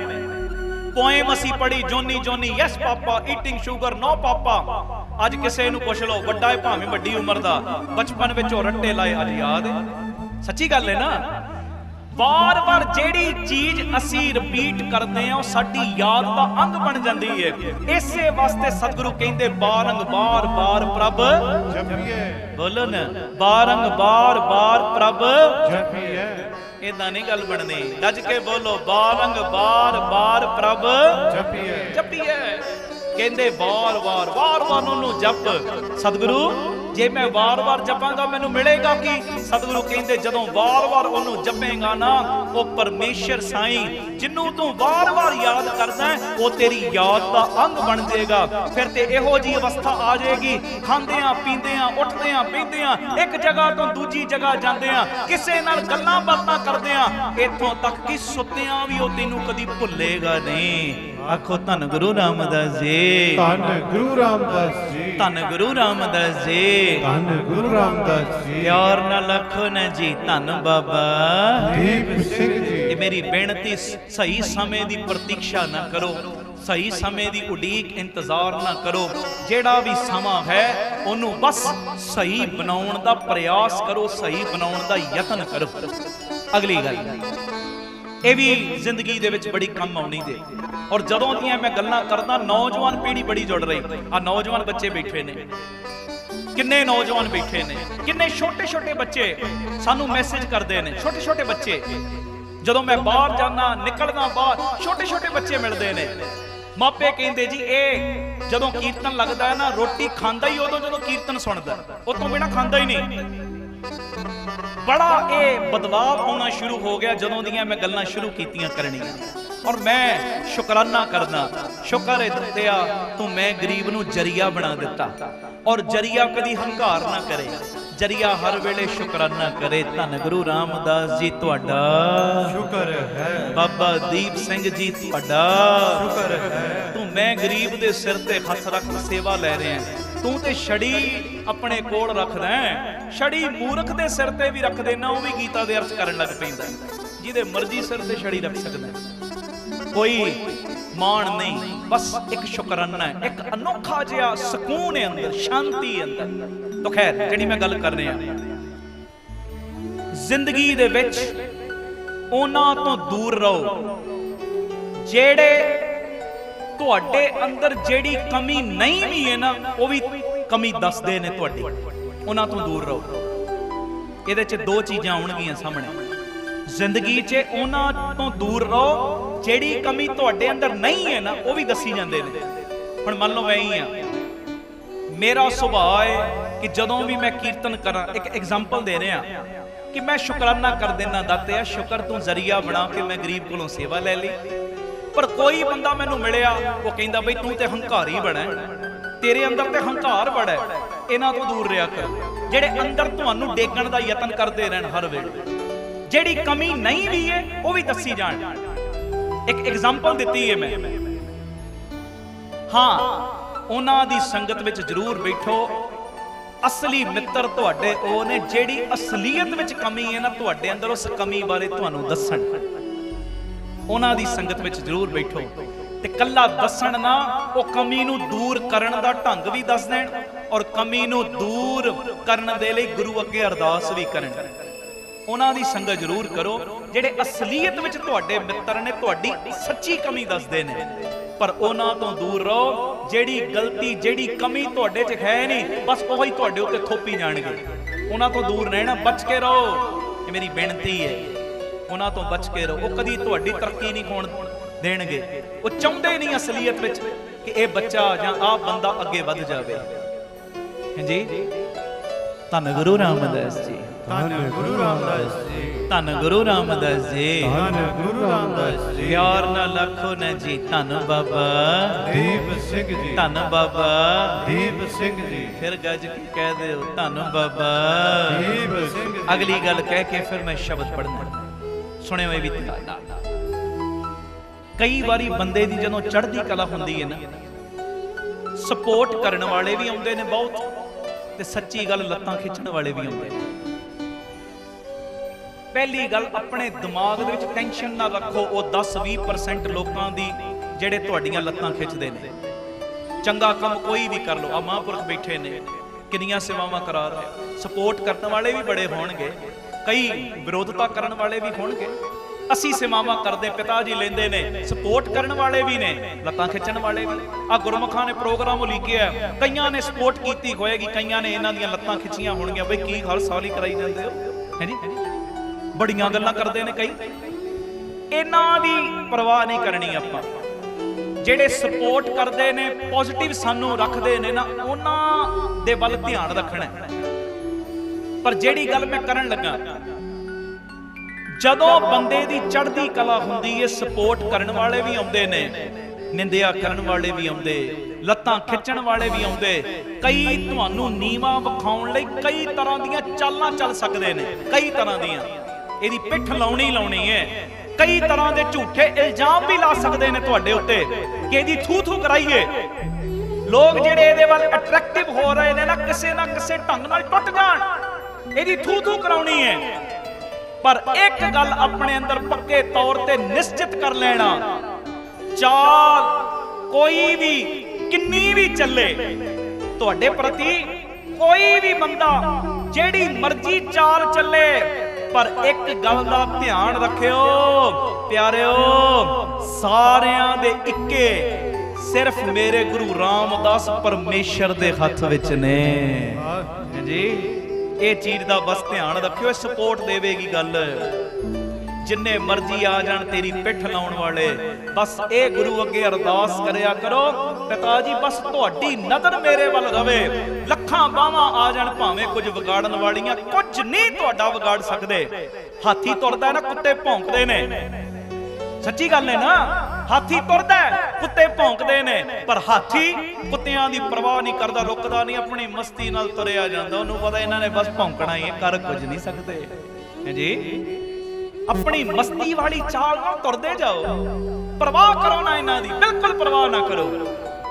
ਪੋਇਮ ਅਸੀਂ ਪੜ੍ਹੀ ਜੋਨੀ ਜੋਨੀ ਯੈਸ ਪਾਪਾ ਈਟਿੰਗ ਸ਼ੂਗਰ ਨੋ ਪਾਪਾ। ਅੱਜ ਕਿਸੇ ਨੂੰ ਪੁੱਛ ਲਓ, ਵੱਡਾ ਹੈ ਭਾਵੇਂ ਵੱਡੀ ਉਮਰ ਦਾ, ਬਚਪਨ ਵਿੱਚੋਂ ਰੱਟੇ ਲਾਏ ਅੱਜ ਯਾਦ ਹੈ। ਸੱਚੀ ਗੱਲ ਹੈ ਨਾ? ਵਾਰ-ਵਾਰ ਜਿਹੜੀ ਚੀਜ਼ ਅਸੀਂ ਰਿਪੀਟ ਕਰਦੇ ਆ ਉਹ ਸਾਡੀ ਯਾਦ ਦਾ ਅੰਗ ਬਣ ਜਾਂਦੀ ਹੈ। ਇਸੇ ਵਾਸਤੇ ਸਤਿਗੁਰੂ ਕਹਿੰਦੇ ਬਾਰੰਗ ਬਾਰ ਪ੍ਰਭ ਜਪੀਏ। ਬੋਲੋ ਨਾ, ਬਾਰੰਗ ਬਾਰ ਪ੍ਰਭ ਜਪੀਏ। ਇਦਾਂ ਨਹੀਂ ਗੱਲ ਬਣਨੀ, ਗੱਜ ਕੇ ਬੋਲੋ, ਬਾਰੰਗ ਬਾਰ ਪ੍ਰਭ ਜਪੀਏ। ਜਪੀਏ। ਕਹਿੰਦੇ ਵਾਰ-ਵਾਰ ਉਹਨੂੰ ਜਪ। ਸਤਿਗੁਰੂ ਜੇ ਮੈਂ ਵਾਰ-ਵਾਰ ਜਪਾਂਗਾ ਮੈਨੂੰ ਮਿਲੇਗਾ ਕੀ? ਸਤਿਗੁਰੂ ਕਹਿੰਦੇ ਜਦੋਂ ਵਾਰ-ਵਾਰ ਉਹਨੂੰ ਜਪੇਗਾ ਨਾ, ਉਹ ਪਰਮੇਸ਼ਰ ਸਾਈਂ ਜਿਹਨੂੰ ਤੂੰ ਵਾਰ-ਵਾਰ ਯਾਦ ਕਰਦਾ ਉਹ ਤੇਰੀ ਯਾਦ ਦਾ ਅੰਗ ਬਣ ਜਾਏਗਾ। ਫਿਰ ਤੇ ਇਹੋ ਜੀ ਅਵਸਥਾ ਆ ਜਾਏਗੀ, ਖਾਂਦਿਆਂ ਪੀਂਦਿਆਂ ਉੱਠਦਿਆਂ ਬਹਿੰਦਿਆਂ ਇੱਕ ਜਗ੍ਹਾ ਤੋਂ ਦੂਜੀ ਜਗ੍ਹਾ ਜਾਂਦਿਆਂ ਕਿਸੇ ਨਾਲ ਗੱਲਾਂ ਬਾਤਾਂ ਕਰਦਿਆਂ, ਇੱਥੋਂ ਤੱਕ ਕਿ ਸੁੱਤਿਆਂ ਵੀ ਉਹ ਤੈਨੂੰ ਕਦੀ ਭੁੱਲੇਗਾ ਨਹੀਂ। ਆਖੋ ਧੰਨ ਗੁਰੂ ਰਾਮਦਾਸ ਜੀ, ਧੰਨ ਗੁਰੂ ਰਾਮਦਾਸ ਜੀ, ਧੰਨ ਗੁਰੂ ਰਾਮਦਾਸ ਜੀ, ਧੰਨ ਗੁਰੂ ਰਾਮਦਾਸ ਜੀ। ਪਿਆਰ ਨਾਲ ਆਖੋ ਨਾ ਜੀ ਧੰਨ ਬਾਬਾ ਦੀਪ ਸਿੰਘ ਜੀ। ਇਹ ਮੇਰੀ ਬੇਨਤੀ, ਸਹੀ ਸਮੇਂ ਦੀ ਪ੍ਰਤੀਖਿਆ ਨਾ ਕਰੋ, ਸਹੀ ਸਮੇਂ ਦੀ ਉਡੀਕ ਇੰਤਜ਼ਾਰ ਨਾ ਕਰੋ। ਜਿਹੜਾ ਵੀ ਸਮਾਂ ਹੈ ਉਹਨੂੰ ਬਸ ਸਹੀ ਬਣਾਉਣ ਦਾ ਪ੍ਰਯਾਸ ਕਰੋ, ਸਹੀ ਬਣਾਉਣ ਦਾ ਯਤਨ ਕਰੋ। ਅਗਲੀ ਗੱਲ ਇਹ ਵੀ ਜ਼ਿੰਦਗੀ ਦੇ ਵਿੱਚ ਬੜੀ ਕੰਮ ਆਉਣੀ ਦੇ, ਔਰ ਜਦੋਂ ਦੀਆਂ ਮੈਂ ਗੱਲਾਂ ਕਰਦਾ ਨੌਜਵਾਨ ਪੀੜ੍ਹੀ ਬੜੀ ਜੁੜ ਰਹੀ। ਆ ਨੌਜਵਾਨ ਬੱਚੇ ਬੈਠੇ ਨੇ, ਕਿੰਨੇ ਨੌਜਵਾਨ ਬੈਠੇ ਨੇ, ਕਿੰਨੇ ਛੋਟੇ ਛੋਟੇ ਬੱਚੇ ਸਾਨੂੰ ਮੈਸੇਜ ਕਰਦੇ ਨੇ, ਛੋਟੇ ਛੋਟੇ ਬੱਚੇ ਜਦੋਂ ਮੈਂ ਬਾਹਰ ਜਾਣਾ, ਨਿਕਲਦਾ ਬਾਹਰ, ਛੋਟੇ ਛੋਟੇ ਬੱਚੇ ਮਿਲਦੇ ਨੇ। ਮਾਪੇ ਕਹਿੰਦੇ ਜੀ ਇਹ ਜਦੋਂ ਕੀਰਤਨ ਲੱਗਦਾ ਹੈ ਨਾ, ਰੋਟੀ ਖਾਂਦਾ ਹੀ ਉਦੋਂ ਜਦੋਂ ਕੀਰਤਨ ਸੁਣਦਾ, ਉਹ ਤੋਂ ਬਿਨਾਂ ਖਾਂਦਾ ਹੀ ਨਹੀਂ। ਬੜਾ ਇਹ ਬਦਲਾਅ ਆਉਣਾ ਸ਼ੁਰੂ ਹੋ ਗਿਆ ਜਦੋਂ ਦੀਆਂ ਮੈਂ ਗੱਲਾਂ ਸ਼ੁਰੂ ਕੀਤੀਆਂ ਕਰਨੀਆਂ। ਔਰ ਮੈਂ ਸ਼ੁਕਰਾਨਾ ਕਰਦਾ, ਸ਼ੁਕਰ ਹੈ ਦਿੱਤਿਆ ਤੂੰ ਮੈਂ ਗਰੀਬ ਨੂੰ ਜਰੀਆ ਬਣਾ ਦਿੱਤਾ। ਔਰ ਜਰੀਆ ਕਦੀ ਹੰਕਾਰ ਨਾ ਕਰੇ, ਜਰੀਆ ਹਰ ਵੇਲੇ ਸ਼ੁਕਰਾਨਾ ਕਰੇ। ਧੰਨ ਗੁਰੂ ਰਾਮਦਾਸ ਜੀ ਤੁਹਾਡਾ ਸ਼ੁਕਰ ਹੈ, ਬਾਬਾ ਦੀਪ ਸਿੰਘ ਜੀ ਤੁਹਾਡਾ ਸ਼ੁਕਰ ਹੈ। ਤੂੰ ਮੈਂ ਗਰੀਬ ਦੇ ਸਿਰ ਤੇ ਹੱਥ ਰੱਖ ਸੇਵਾ ਲੈ ਰਿਹਾ। ਤੂੰ ਤੇ ਛੜੀ ਆਪਣੇ ਕੋਲ ਰੱਖਦਾ, ਛੜੀ ਮੂਰਖ ਦੇ ਸਿਰ ਤੇ ਵੀ ਰੱਖ ਦੇਣਾ, ਉਹ ਵੀ ਗੀਤਾ ਦੇ ਅਰਥ ਕਰਨ ਲੱਗ ਪੈਂਦਾ। ਜਿਹਦੇ ਮਰਜ਼ੀ ਸਿਰ ਤੇ ਛੜੀ ਰੱਖ ਸਕਦਾ, ਕੋਈ ਮਾਣ ਨਹੀਂ, ਬਸ ਇੱਕ ਸ਼ੁਕਰਾਨਾ ਹੈ, ਇੱਕ ਅਨੋਖਾ ਜਿਹਾ ਸਕੂਨ ਹੈ ਅੰਦਰ, ਸ਼ਾਂਤੀ ਅੰਦਰ। ਤਾਂ ਖੈਰ ਜਿਹੜੀ ਮੈਂ ਗੱਲ ਕਰ ਰਿਹਾ, ਜ਼ਿੰਦਗੀ ਦੇ ਵਿੱਚ ਉਹਨਾਂ ਤੋਂ ਦੂਰ ਰਹੋ ਜਿਹੜੇ ਤੁਹਾਡੇ ਅੰਦਰ ਜਿਹੜੀ ਕਮੀ ਨਹੀਂ ਵੀ ਹੈ ਨਾ, ਉਹ ਵੀ ਕਮੀ ਦੱਸਦੇ ਨੇ ਤੁਹਾਡੀ, ਉਹਨਾਂ ਤੋਂ ਦੂਰ ਰਹੋ। ਇਹਦੇ 'ਚ ਦੋ ਚੀਜ਼ਾਂ ਆਉਣਗੀਆਂ ਸਾਹਮਣੇ। ਜ਼ਿੰਦਗੀ 'ਚ ਉਹਨਾਂ ਤੋਂ ਦੂਰ ਰਹੋ ਜਿਹੜੀ ਕਮੀ ਤੁਹਾਡੇ ਅੰਦਰ ਨਹੀਂ ਹੈ ਨਾ, ਉਹ ਵੀ ਦੱਸੀ ਜਾਂਦੇ ਨੇ। ਹੁਣ ਮੰਨ ਲਓ ਮੈਂ ਹੀ ਆ, ਮੇਰਾ ਸੁਭਾਅ ਹੈ ਕਿ ਜਦੋਂ ਵੀ ਮੈਂ ਕੀਰਤਨ ਕਰਾਂ, ਇੱਕ ਐਗਜ਼ਾਮਪਲ ਦੇ ਰਿਹਾ ਕਿ ਮੈਂ ਸ਼ੁਕਰਾਨਾ ਕਰ ਦੇਣਾ, ਦਾਤਿਆ ਸ਼ੁਕਰ ਤੂੰ ਜ਼ਰੀਆ ਬਣਾ ਕੇ ਮੈਂ ਗਰੀਬ ਕੋਲੋਂ ਸੇਵਾ ਲੈ ਲਈ। ਪਰ ਕੋਈ ਬੰਦਾ ਮੈਨੂੰ ਮਿਲਿਆ, ਉਹ ਕਹਿੰਦਾ ਬਈ ਤੂੰ ਤੇ ਹੰਕਾਰੀ ਬਣਾ, ਤੇਰੇ ਅੰਦਰ ਤੇ ਹੰਕਾਰ ਬੜਾ। ਇਹਨਾਂ ਤੋਂ ਦੂਰ ਰਿਹਾ ਕਰੋ ਜਿਹੜੇ ਅੰਦਰ ਤੁਹਾਨੂੰ ਡੇਗਣ ਦਾ ਯਤਨ ਕਰਦੇ ਰਹਿਣ ਹਰ ਵੇਲੇ। ਜਿਹੜੀ ਕਮੀ ਨਹੀਂ ਵੀ ਹੈ ਉਹ ਵੀ ਦੱਸੀ ਜਾਣ। ਇੱਕ ਐਗਜ਼ਾਮਪਲ ਦਿੱਤੀ ਹੈ ਮੈਂ। ਹਾਂ, ਉਹਨਾਂ ਦੀ ਸੰਗਤ ਵਿੱਚ ਜ਼ਰੂਰ ਬੈਠੋ। ਅਸਲੀ ਮਿੱਤਰ ਤੁਹਾਡੇ ਉਹ ਨੇ ਜਿਹੜੀ ਅਸਲੀਅਤ ਵਿੱਚ ਕਮੀ ਹੈ ਨਾ ਤੁਹਾਡੇ ਅੰਦਰ, ਉਸ ਕਮੀ ਬਾਰੇ ਤੁਹਾਨੂੰ ਦੱਸਣ। ਉਹਨਾਂ ਦੀ ਸੰਗਤ ਵਿੱਚ ਜ਼ਰੂਰ ਬੈਠੋ ਤੇ ਕੱਲਾ ਦੱਸਣ ਨਾ, ਉਹ ਕਮੀ ਨੂੰ ਦੂਰ ਕਰਨ ਦਾ ਢੰਗ ਵੀ ਦੱਸ ਦੇਣ ਔਰ ਕਮੀ ਨੂੰ ਦੂਰ ਕਰਨ ਦੇ ਲਈ ਗੁਰੂ ਅੱਗੇ ਅਰਦਾਸ ਵੀ ਕਰਨ। ਉਹਨਾਂ ਦੀ ਸੰਗਤ ਜ਼ਰੂਰ ਕਰੋ ਜਿਹੜੇ ਅਸਲੀਅਤ ਵਿੱਚ ਤੁਹਾਡੇ ਮਿੱਤਰ ਨੇ, ਤੁਹਾਡੀ ਸੱਚੀ ਕਮੀ ਦੱਸਦੇ ਨੇ। ਪਰ ਉਹਨਾਂ ਤੋਂ ਦੂਰ ਰਹੋ ਜਿਹੜੀ ਗਲਤੀ, ਜਿਹੜੀ ਕਮੀ ਤੁਹਾਡੇ 'ਚ ਹੈ ਨਹੀਂ, ਬਸ ਉਹੀ ਤੁਹਾਡੇ ਉੱਤੇ ਥੋਪੀ ਜਾਣਗੇ। ਉਹਨਾਂ ਤੋਂ ਦੂਰ ਰਹਿਣਾ, ਬਚ ਕੇ ਰਹੋ। ਇਹ ਮੇਰੀ ਬੇਨਤੀ ਹੈ, ਉਹਨਾਂ ਤੋਂ ਬਚ ਕੇ ਰਹੋ। ਉਹ ਕਦੀ ਤੁਹਾਡੀ ਤਰੱਕੀ ਨਹੀਂ ਹੋਣ ਦੇਣਗੇ। ਉਹ ਚਾਹੁੰਦੇ ਨਹੀਂ ਅਸਲੀਅਤ ਵਿੱਚ ਕਿ ਇਹ ਬੱਚਾ ਜਾਂ ਆਹ ਬੰਦਾ ਅੱਗੇ ਵੱਧ ਜਾਵੇ। ਹਾਂਜੀ, ਧੰਨ ਗੁਰੂ ਰਾਮਦਾਸ ਜੀ, ਧੰਨ ਗੁਰੂ ਰਾਮਦਾਸ ਜੀ, ਧੰਨ ਗੁਰੂ ਰਾਮਦਾਸ ਜੀ, ਧੰਨ ਗੁਰੂ ਰਾਮਦਾਸ ਜੀ। ਪਿਆਰ ਨਾਲ ਲੱਖੋ ਨਾ ਜੀ, ਧੰਨ ਬਾਬਾ ਦੀਪ ਸਿੰਘ ਜੀ, ਧੰਨ ਬਾਬਾ ਦੀਪ ਸਿੰਘ ਜੀ। ਫਿਰ ਗੱਜ ਕੇ ਕਹਿ ਦਿਓ ਧੰਨ ਬਾਬਾ ਦੀਪ ਸਿੰਘ ਜੀ। ਅਗਲੀ ਗੱਲ ਕਹਿ ਕੇ ਫਿਰ ਮੈਂ ਸ਼ਬਦ ਪੜ੍ਹਨਾ, ਸੁਣਿਓ ਇਹ ਵੀ ਧਿਆਨ ਨਾਲ। ਕਈ ਵਾਰੀ ਬੰਦੇ ਦੀ ਜਦੋਂ ਚੜ੍ਹਦੀ ਕਲਾ ਹੁੰਦੀ ਹੈ ਨਾ, ਸਪੋਰਟ ਕਰਨ ਵਾਲੇ ਵੀ ਆਉਂਦੇ ਨੇ ਬਹੁਤ, ਤੇ ਸੱਚੀ ਗੱਲ ਲੱਤਾਂ ਖਿੱਚਣ ਵਾਲੇ ਵੀ ਆਉਂਦੇ ਨੇ। ਪਹਿਲੀ ਗੱਲ, ਆਪਣੇ ਦਿਮਾਗ ਦੇ ਵਿੱਚ ਟੈਨਸ਼ਨ ਨਾ ਰੱਖੋ ਉਹ 10-20% ਲੋਕਾਂ ਦੀ ਜਿਹੜੇ ਤੁਹਾਡੀਆਂ ਲੱਤਾਂ ਖਿੱਚਦੇ ਨੇ। ਚੰਗਾ ਕੰਮ ਕੋਈ ਵੀ ਕਰ ਲਓ, ਆ ਮਹਾਂਪੁਰਖ ਬੈਠੇ ਨੇ, ਕਿੰਨੀਆਂ ਸੇਵਾਵਾਂ ਕਰਾ ਰਹੇ। ਸਪੋਰਟ ਕਰਨ ਵਾਲੇ ਵੀ ਬੜੇ ਹੋਣਗੇ, ਕਈ ਵਿਰੋਧਤਾ ਕਰਨ ਵਾਲੇ ਵੀ ਹੋਣਗੇ। ਅਸੀਂ ਸੇਵਾਵਾਂ ਕਰਦੇ, ਪਿਤਾ ਜੀ ਲੈਂਦੇ ਨੇ, ਸਪੋਰਟ ਕਰਨ ਵਾਲੇ ਵੀ ਨੇ, ਲੱਤਾਂ ਖਿੱਚਣ ਵਾਲੇ ਵੀ। ਆ ਗੁਰਮੁਖਾਂ ਨੇ ਪ੍ਰੋਗਰਾਮ ਉਲੀਕਿਆ, ਕਈਆਂ ਨੇ ਸਪੋਰਟ ਕੀਤੀ ਹੋਏਗੀ, ਕਈਆਂ ਨੇ ਇਹਨਾਂ ਦੀਆਂ ਲੱਤਾਂ ਖਿੱਚੀਆਂ ਹੋਣਗੀਆਂ। ਬਈ ਕੀ ਹਰ ਸਾਲ ਹੀ ਕਰਾਈ ਜਾਂਦੇ ਹੋ, ਹੈ ਜੀ, ਬੜੀਆਂ ਗੱਲਾਂ ਕਰਦੇ ਨੇ ਕਈ। ਇਹਨਾਂ ਦੀ ਪਰਵਾਹ ਨਹੀਂ ਕਰਨੀ ਆਪਾਂ। ਜਿਹੜੇ ਸਪੋਰਟ ਕਰਦੇ ਨੇ, ਪੋਜ਼ਿਟਿਵ ਸਾਨੂੰ ਰੱਖਦੇ ਨੇ ਨਾ, ਉਹਨਾਂ ਦੇ ਵੱਲ ਧਿਆਨ ਰੱਖਣਾ। ਪਰ ਜਿਹੜੀ ਗੱਲ ਮੈਂ ਕਰਨ ਲੱਗਾ, ਜਦੋਂ ਬੰਦੇ ਦੀ ਚੜ੍ਹਦੀ ਕਲਾ ਹੁੰਦੀ ਹੈ, ਸਪੋਰਟ ਕਰਨ ਵਾਲੇ ਵੀ ਆਉਂਦੇ ਨੇ, ਨਿੰਦਿਆ ਕਰਨ ਵਾਲੇ ਵੀ ਆਉਂਦੇ, ਲੱਤਾਂ ਖਿੱਚਣ ਵਾਲੇ ਵੀ ਆਉਂਦੇ। ਕਈ ਤੁਹਾਨੂੰ ਨੀਵਾਂ ਵਿਖਾਉਣ ਲਈ ਕਈ ਤਰ੍ਹਾਂ ਦੀਆਂ ਚਾਲਾਂ ਚੱਲ ਸਕਦੇ ਨੇ, ਕਈ ਤਰ੍ਹਾਂ ਦੀਆਂ। ਇਹਦੀ ਪਿੱਠ ਲਾਉਣੀ ਹੈ। ਕਈ ਤਰ੍ਹਾਂ ਦੇ ਝੂਠੇ ਇਲਜ਼ਾਮ ਵੀ ਲਾ ਸਕਦੇ ਨੇ ਤੁਹਾਡੇ ਉੱਤੇ ਕਿ ਇਹਦੀ ਥੂ ਕਰਾਈਏ। ਲੋਕ ਜਿਹੜੇ ਇਹਦੇ ਵੱਲ ਅਟਰੈਕਟਿਵ ਹੋ ਰਹੇ ਨੇ ਨਾ, ਕਿਸੇ ਨਾ ਕਿਸੇ ਢੰਗ ਨਾਲ ਟੁੱਟ ਜਾਣ, ਇਹਦੀ ਥੂ ਕਰਾਉਣੀ ਹੈ। ਪਰ ਇੱਕ ਗੱਲ ਆਪਣੇ ਅੰਦਰ ਪੱਕੇ ਤੌਰ ਤੇ ਨਿਸ਼ਚਿਤ ਕਰ ਲੈਣਾ, ਚਾਲ ਕੋਈ ਵੀ ਕਿੰਨੀ ਵੀ ਚੱਲੇ ਤੁਹਾਡੇ ਪ੍ਰਤੀ, ਕੋਈ ਵੀ ਬੰਦਾ ਜਿਹੜੀ ਮਰਜ਼ੀ ਚਾਲ ਚੱਲੇ, ਪਰ ਇੱਕ ਗੱਲ ਦਾ ਧਿਆਨ ਰੱਖਿਓ ਪਿਆਰਿਓ, ਸਾਰਿਆਂ ਦੇ ਇੱਕੇ ਸਿਰਫ ਮੇਰੇ ਗੁਰੂ ਰਾਮਦਾਸ ਪਰਮੇਸ਼ਰ ਦੇ ਹੱਥ ਵਿੱਚ ਨੇ। ਹਾਂਜੀ, ਇਹ ਚੀਜ਼ ਦਾ ਬਸ ਧਿਆਨ ਰੱਖਿਓ। ਸਪੋਰਟ ਦੇਵੇਗੀ ਗੱਲ, जिन्ने मर्जी आ जान तेरी पिठ लाउण वाले, बस ए गुरु अगे अरदास करया करो, पिता जी बस तुहाडी नज़र मेरे वल रवे। लखां बावां आ जान भावें कुछ विगाड़न वालियां, कुछ नहीं तुहाडा विगाड़ सकदे। हाथी तुरदा ना, कुत्ते भौंकदे ने, सच्ची गल है ना। हाथी तुरदा कुत्ते भौंकदे ने, पर हाथी कुत्तियां दी परवाह नहीं करदा, रुकदा नहीं, अपनी मस्ती नाल तुरिया जांदा। उहनूं पता इन्हां ने बस भौंकना ही है, कर कुछ नहीं सकदे है जी। अपनी मस्ती वाली चाल नाल तुरदे जाओ, परवाह करो ना इन्हां दी, बिल्कुल परवाह ना करो।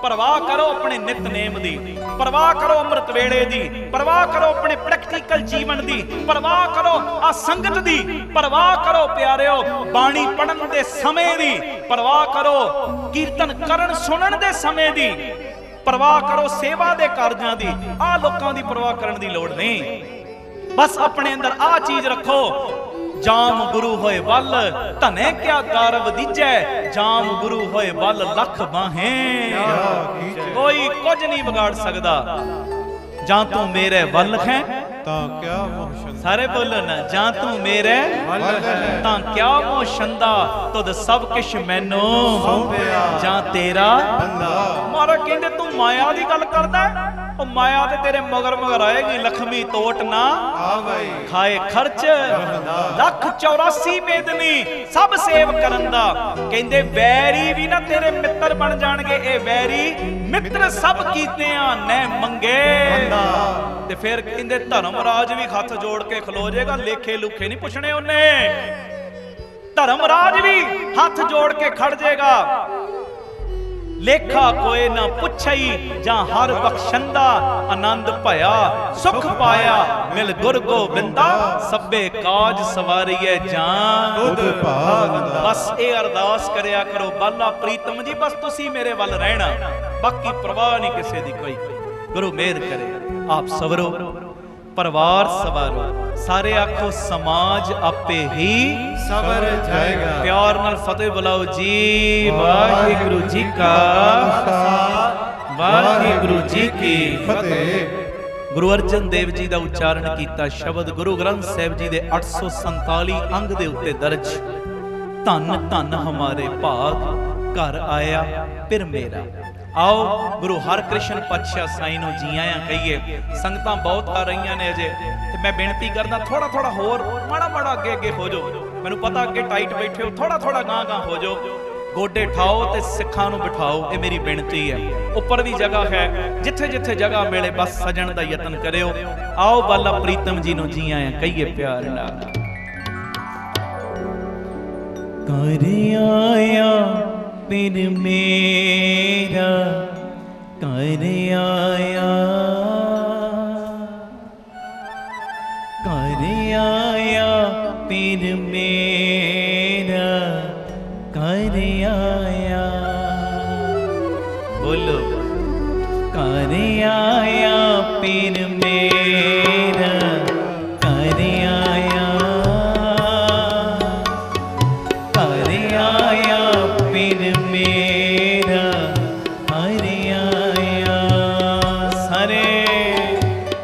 परवाह करो अपने नितनेम दी, परवाह करो अमृत वेले दी, परवाह करो अपने प्रैक्टिकल जीवन दी, परवाह करो आ संगत दी, परवाह करो प्यारिओ बाणी पढ़न दे समय दी, परवाह करो कीर्तन करन सुनन दे समय दी, परवाह करो सेवा दे कारजां दी। आ लोकां दी परवाह करन दी लोड़ नहीं, बस अपने अंदर आ चीज रखो। जाम गुरु होए वल धने क्या गारव दीजै, जाम गुरु होए वल लख बाहें, कोई कुछ नहीं बिगाड़ सकदा। जां तू मेरे वल है तां क्या मोहशंदा, सारे बोलो ना, जां तू मेरे तां क्या मोहशंदा, तुद सब किश मैनू सौंपिया, जां तेरा बंदा। मारा कहंदे तू माया दी गल करदा, ओ माया ते तेरे मगर मगर आएगी, लक्ष्मी तोट ना आवे, खाए खर्च 184 मेदनी सब सेव करन दा। कहंदे वैरी भी ना तेरे मित्र बन जाणगे, ए वैरी मित्र सब कीते आ नै मंगे। ते फिर कहंदे धर्मराज भी हथ जोड़ के खलो जाएगा, लेखे लुखे नहीं पुछने उन्ने। धर्मराज भी हथ जोड़ के खड़ जाएगा, लेखा कोई ना पुछई, जां हर बख्शंदा आनंद भया सुख पाया, मिल गुर गोबिंदा सभे काज सवारीए जान तुद भाग। बस ये अरदास करया करो बाला प्रीतम जी, बस तुसी मेरे वल रहना, बाकी परवाह नहीं किसी दी कोई। गुरु मेहर करे, आप सवरो परिवार सवारो, सारे आखो समाज आपे ही सवर जाएगा। प्यार नाल फतेह बुलाओ जी। वाहिगुरु जी का वाहिगुरु जी की फतेह। गुरु अर्जन देव जी का उच्चारण किया शब्द गुरु ग्रंथ साहिब जी के 847 अंग के उत्ते दर्ज। धन धन हमारे भाग घर आया फिर मेरा। आओ गुरु हरकृष्ण पातशाह साईं नूं जी आया कहिए। संगतां बहुत आ रही ने अजे, ते मैं बेनती करदा थोड़ा थोड़ा होर माड़ा माड़ा अगे अगे हो जाओ। मैनूं पता अगे टाइट बैठे हो, थोड़ा थोड़ा गां गां हो जाओ, गोडे ठाओ ते सिखां नूं बिठाओ। ये मेरी बेनती है। उपर भी जगह है, जिथे जिथे जगह मिले बस सजण दा यतन करियो। आओ बाला प्रीतम जी नूं जी आया कहिए प्यार नाल। कर आया फिर मेरा, कर आया, कर आया फिर मेरा, कर आया। बोलो कर आया फिर मेरा, कर आया, कर आया फिर मेरा, कर आया। सारे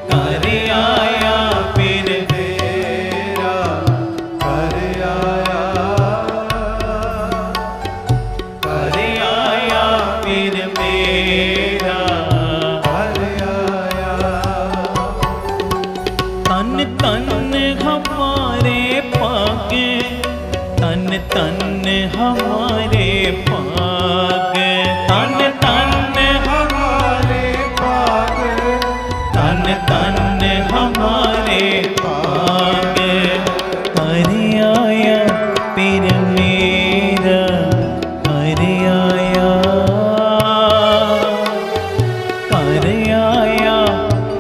कर आया फिर मेरा, कर आया, कर आया फिर मेरा, कर आया। तन तन हमारे पाग, तन तन हमारे पाग, तन तन हमारे भाग, तन तन हमारे पाग। कर आया फिर मेरा, कर आया, कर आया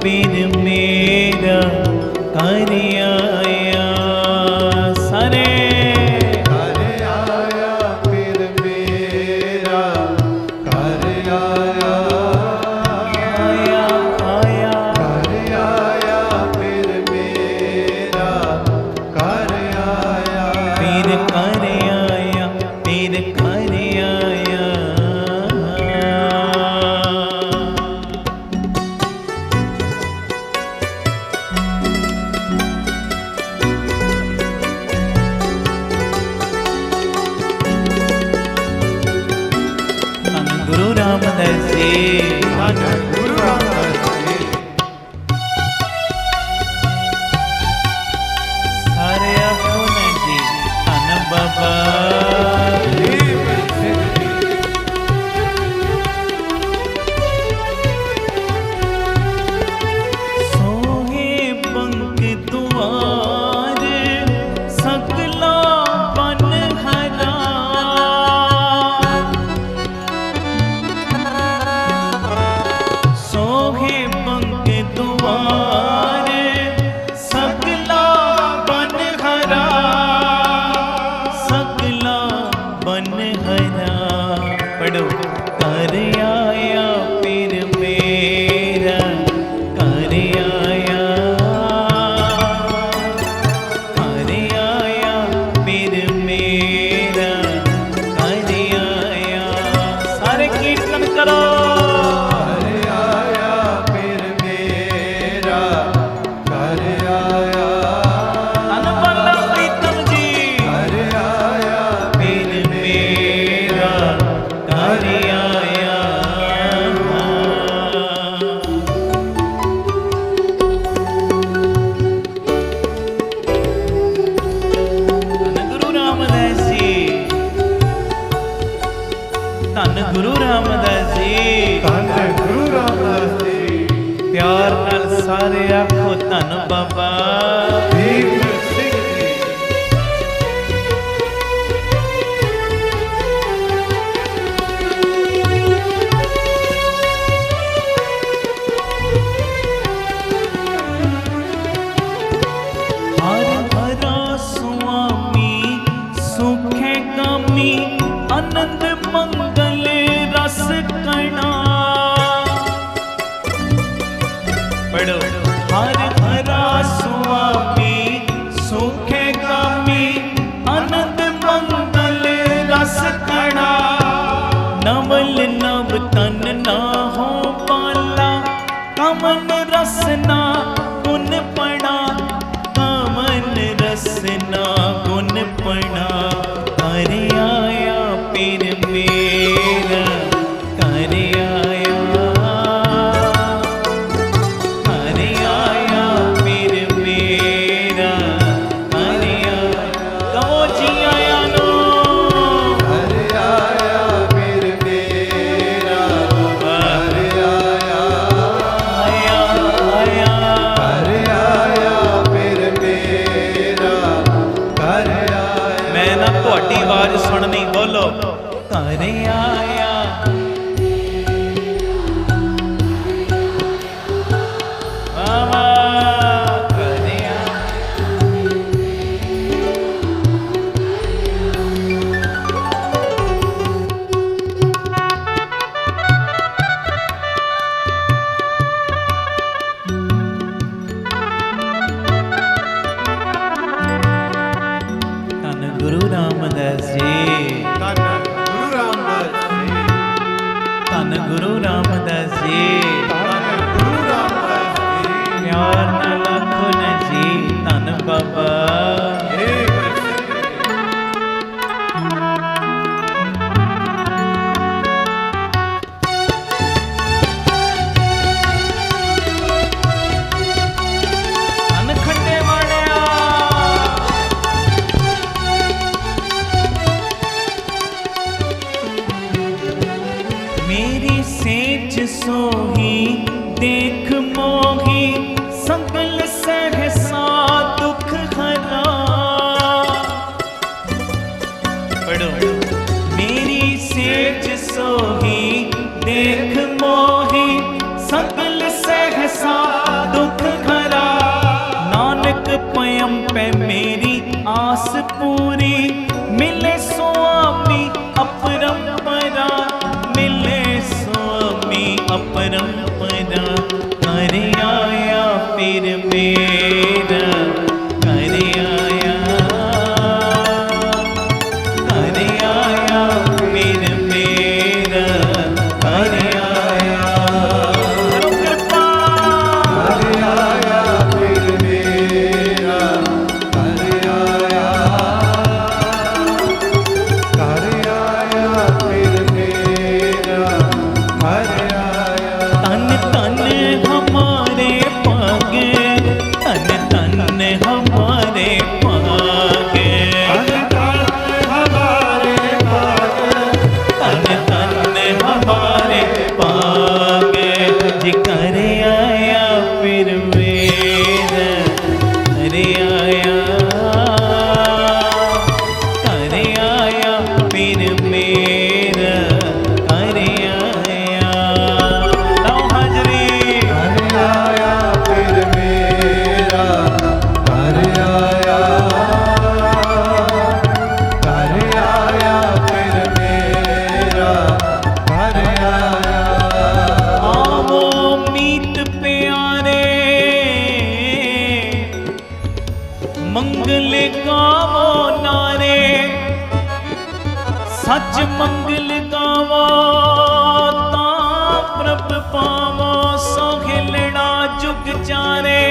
फिर मेरा, कर आया। सारे कर आया फिर मेरा, जी। धन गुरु रामदास जी। सारे आखो ने जी धन बाबा सोहे बंक दुआर सकला बन हरा। सोहे बंक दुआर सकला बन हरा। सकला बन हरा पढ़ो। कर आया पीर मेरा कर आया। कर आया पीर मेरा कर आया। सारे कीर्तन करो। कर आया पीर मेरा कर आया। अनबला प्रीतम जी कर आया पीर मेरा कर आया। धन गुरु रामदास जी। धन गुरु रामदास जी। धन गुरु रामदास जी। प्यार नाल सारे आखो धन बाबा दीप सिंह जी। हर हरा स्वामी सुखे कामी आनंद मंगल रस कणा। पढ़ो। हर हरा स्वामी सुखे कामी आनंद मंगल रस कणा। नवल नव तन ना हो पाला कमन रसना गुण पड़ा। कमन रसना गुण पड़ा। कर आया पीर मेरा कर आया। कर आया पीर मेरा कर आया। कहो जी आया नो। कर आया पीर मेरा कर आया। आया आया। कर आया पीर मेरा कर आया। मैं ना ਤੁਹਾਡੀ आवाज सुननी बोलो। कर आया। बाबा कर आया। धन गुरु रामदास जी। धन गुरु रामदास जी। धन गुरु रामदास जी। धन गुरु रामदास जी। प्यार नाल आखो न जी धन बाबा दीप सिंह जी। धन खंडे वालिया। मेरी सेज सोही देख मोही सकल सहसा दुख हरा। पढ़ो। मेरी सेज सोही देख मोही सकल सहसा दुख हरा। नानक पयम पे मेरी आस पूरी मिले स्वामी अपरंपरा। मिले स्वामी अपरंपरा। कर आया पीर मेरा कर आया। कर आया पीर मेरा कर आया। करो कृपा। कर आया पीर मेरा कर आया। अज मंगल गावा तां प्रभ पावा, सोहिलड़ा जुग चारे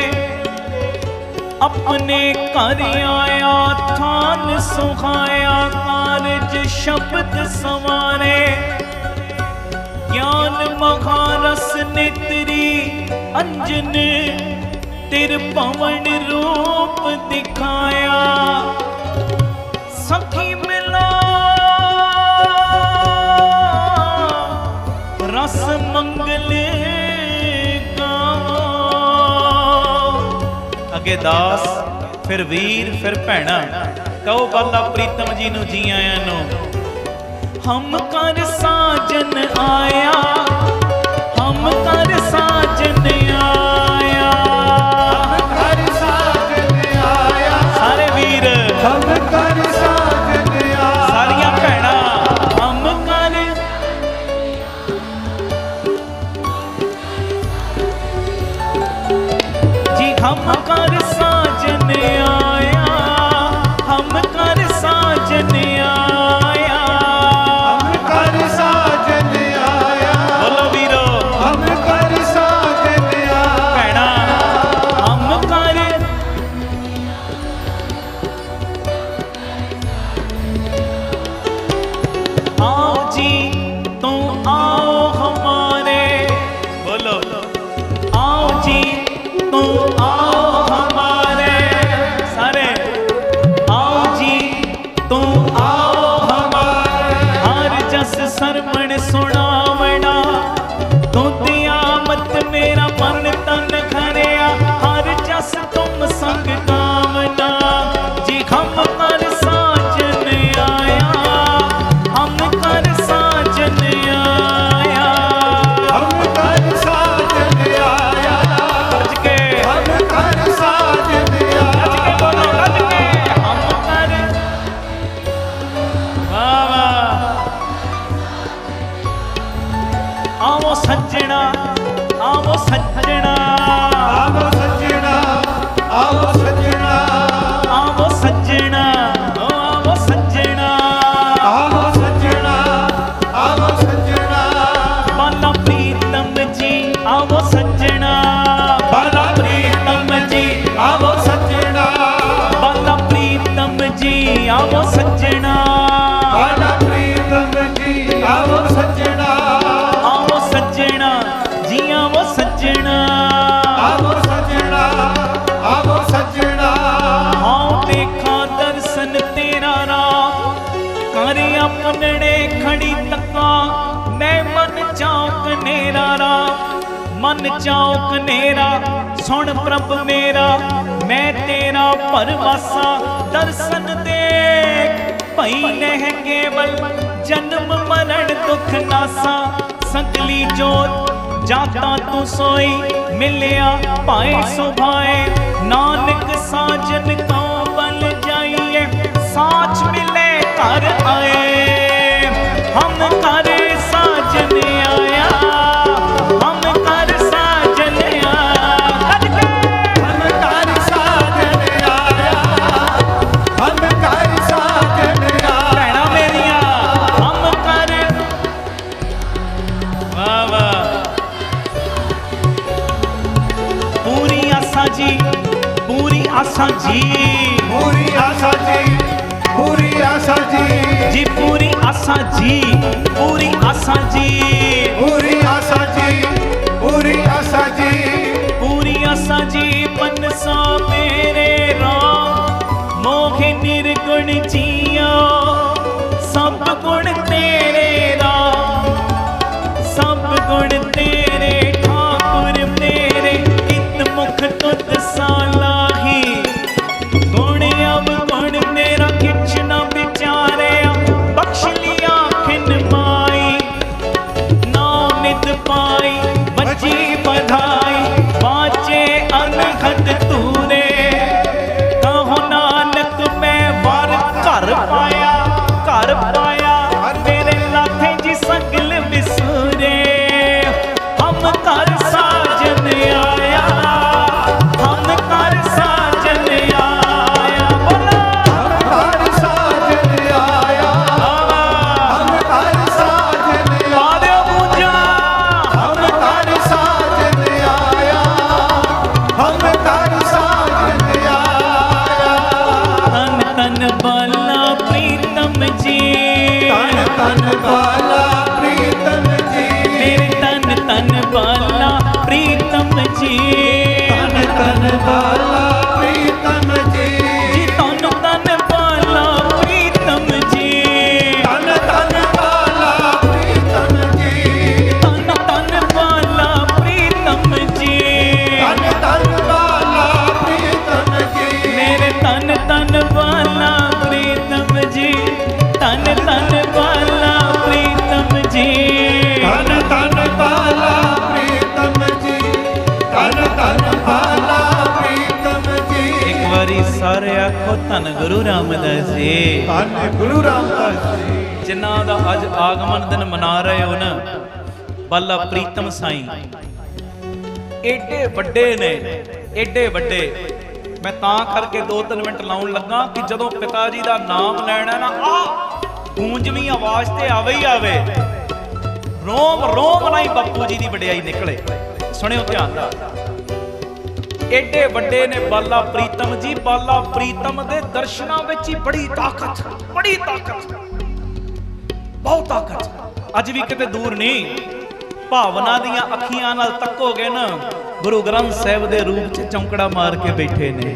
अपने घर आया, थान सुहाया कारज शब्द सवारे। ज्ञान महारस नेत्री अंजन, तिर पवन रूप दिखाया। सखी मिला रस मंगल गावा। अगे दास, फिर वीर, फिर भैणा, कहो बाला प्रीतम जी नू जी आया नो। हम कर साजन आया, हम कर साजन आया, हम कर साजन आया, सारे वीर, हम कर साजन आया, सारियां भैणा, हम कर जी, हम कर साजन आया, हम कर साजन आया, हम कर साजन आया, बोलो वीरो, हम कर साजन आया, भैणा, हम कर आओ जी, तो आओ हमारे, बोलो आओ जी, तो आओ हमारे, सारे आओ जी, तो आओ हमारे। हर जस सरवण सुनावना, तो दिया मत मेरा मन तन खरिया। हर जस तुम संग कामना, जी हम कर साजन आया, हम कर साजन आया, हम कर साजन आया, रज के, हम कर साजन रज के, आया, बोलो रज के, हम कर, वाह वाह। आओ सज्जना, आओ सज्जना, आवो सज्जना, आवो सज्जना, आवो सज्जना, ओ आवो सज्जना। आवो सज्जना, आवो सज्जना, बाला प्रीतम जी आवो सज्जना, बाला प्रीतम जी आवो सज्जना, बाला प्रीतम जी आवो सज्जना, बाला प्रीतम जी आवो सज्जना, आवो सज्जना जी आवो सज्जना। आवो सज्जना, आवो सज्जना, आओ देखा दर्शन तेरा राम, कर अपनड़े खड़ी तका। मैं मन चौक नेरा राम, मन चौक नेरा, सुन प्रभ मेरा, मैं तेरा परवासा। दर्शन देख भई नह केवल, जन्म मरण दुख नासा। संकली जोत जाता तू सोई, मिलिया पाए सुभाए। नानक साजन को बल जाइए, साच मिले कर आए। हम कर साजन आया, हम कर साजन आया, हम कर साजन आया, हम कर साजन आया, भैणा मेरिया, हम कर, वाह वाह। पूरी आशा जी, पूरी आशा जी, पूरी आशा जी, पूरी आशा जी, जी पूरी आशा जी, पूरी आशा जी, पूरी आशा जी, पूरी आशा जी, पूरी आशा जी। मनसा मेरे राम, मोहि निर्गुण जिया। सब गुण तेरे राम, सब गुण तेरे ठाकुर मेरे। इत मुख तुद सालाही, गुण अब गुण तेरा किछ न विचारे। बख्श लिया खिन माई, नाम नित पाई, बची बधाई। बाचे अनहद तूरे, कहो नानक मैं वार कर ਤਨ ਬਾਲਾ ਪ੍ਰੀਤਮ ਜੀ, ਮੇਰੇ ਤਨ ਤਨ ਬਾਲਾ ਪ੍ਰੀਤਮ ਜੀ, ਤਨ ਤਨ ਬਾਲਾ ਪ੍ਰੀਤਮ ਜੀ, ਜੀ ਤਨ ਤਨ ਬਾਲਾ ਪ੍ਰੀਤਮ ਜੀ, ਤਨ ਤਨ ਬਾਲਾ ਪ੍ਰੀਤਮ ਜੀ, ਤਨ ਤਨ ਬਾਲਾ ਪ੍ਰੀਤਮ ਜੀ, ਤਨ ਤਨ ਬਾਲਾ ਪ੍ਰੀਤਮ ਜੀ, ਮੇਰੇ ਤਨ ਤਨ ਬਾਲਾ ਪ੍ਰੀਤਮ ਜੀ, ਤਨ ਤਨ ਬਾਲਾ ਪ੍ਰੀਤਮ ਜੀ, ਤਨ ਤਨ ਬਾਲਾ ਪ੍ਰੀਤਮ ਜੀ, ਤਨ ਤਨ ਬਾਲਾ ਪ੍ਰੀਤਮ ਜੀ। ਇੱਕ ਵਾਰੀ ਸਾਰੇ ਆਖੋ ਧੰਨ ਗੁਰੂ ਰਾਮਦਾਸ ਜੀ, ਧੰਨ ਗੁਰੂ ਰਾਮਦਾਸ ਜੀ, ਜਿਨ੍ਹਾਂ ਦਾ ਅੱਜ ਆਗਮਨ ਦਿਨ ਮਨਾ ਰਹੇ ਹੋ ਨਾ, ਬਾਲਾ ਪ੍ਰੀਤਮ ਸਾਈਂ ਏਡੇ ਵੱਡੇ ਨੇ, ਏਡੇ ਵੱਡੇ। ਮੈਂ ਤਾਂ ਕਰਕੇ 2-3 ਮਿੰਟ ਲਾਉਣ ਲੱਗਾ ਕਿ ਜਦੋਂ ਪਿਤਾ ਜੀ ਦਾ ਨਾਮ ਲੈਣਾ ਨਾ, ਗੂੰਜਵੀਂ ਆਵਾਜ਼ ਤੇ ਆਵੇ ਹੀ ਆਵੇ, ਰੋਮ ਰੋਮ ਨਾਲ ਹੀ ਬਾਪੂ ਜੀ ਦੀ ਵਡਿਆਈ ਨਿਕਲੇ। ਸੁਣਿਓ ਧਿਆਨ ਨਾਲ, ਏਡੇ ਵੱਡੇ ਨੇ ਬਾਲਾ ਪ੍ਰੀਤਮ ਜੀ। ਬਾਲਾ ਪ੍ਰੀਤਮ ਦੇ ਦਰਸ਼ਨਾਂ ਵਿੱਚ ਹੀ ਬੜੀ ਤਾਕਤ, ਬੜੀ ਤਾਕਤ, ਬਹੁਤ ਤਾਕਤ। ਅੱਜ ਵੀ ਕਿਤੇ ਦੂਰ ਨਹੀਂ, ਭਾਵਨਾ ਦੀਆਂ ਅੱਖੀਆਂ ਨਾਲ ਤੱਕੋਗੇ ਨਾ, ਗੁਰੂ ਗ੍ਰੰਥ ਸਾਹਿਬ ਦੇ ਰੂਪ 'ਚ ਚੌਂਕੜਾ ਮਾਰ ਕੇ ਬੈਠੇ ਨੇ।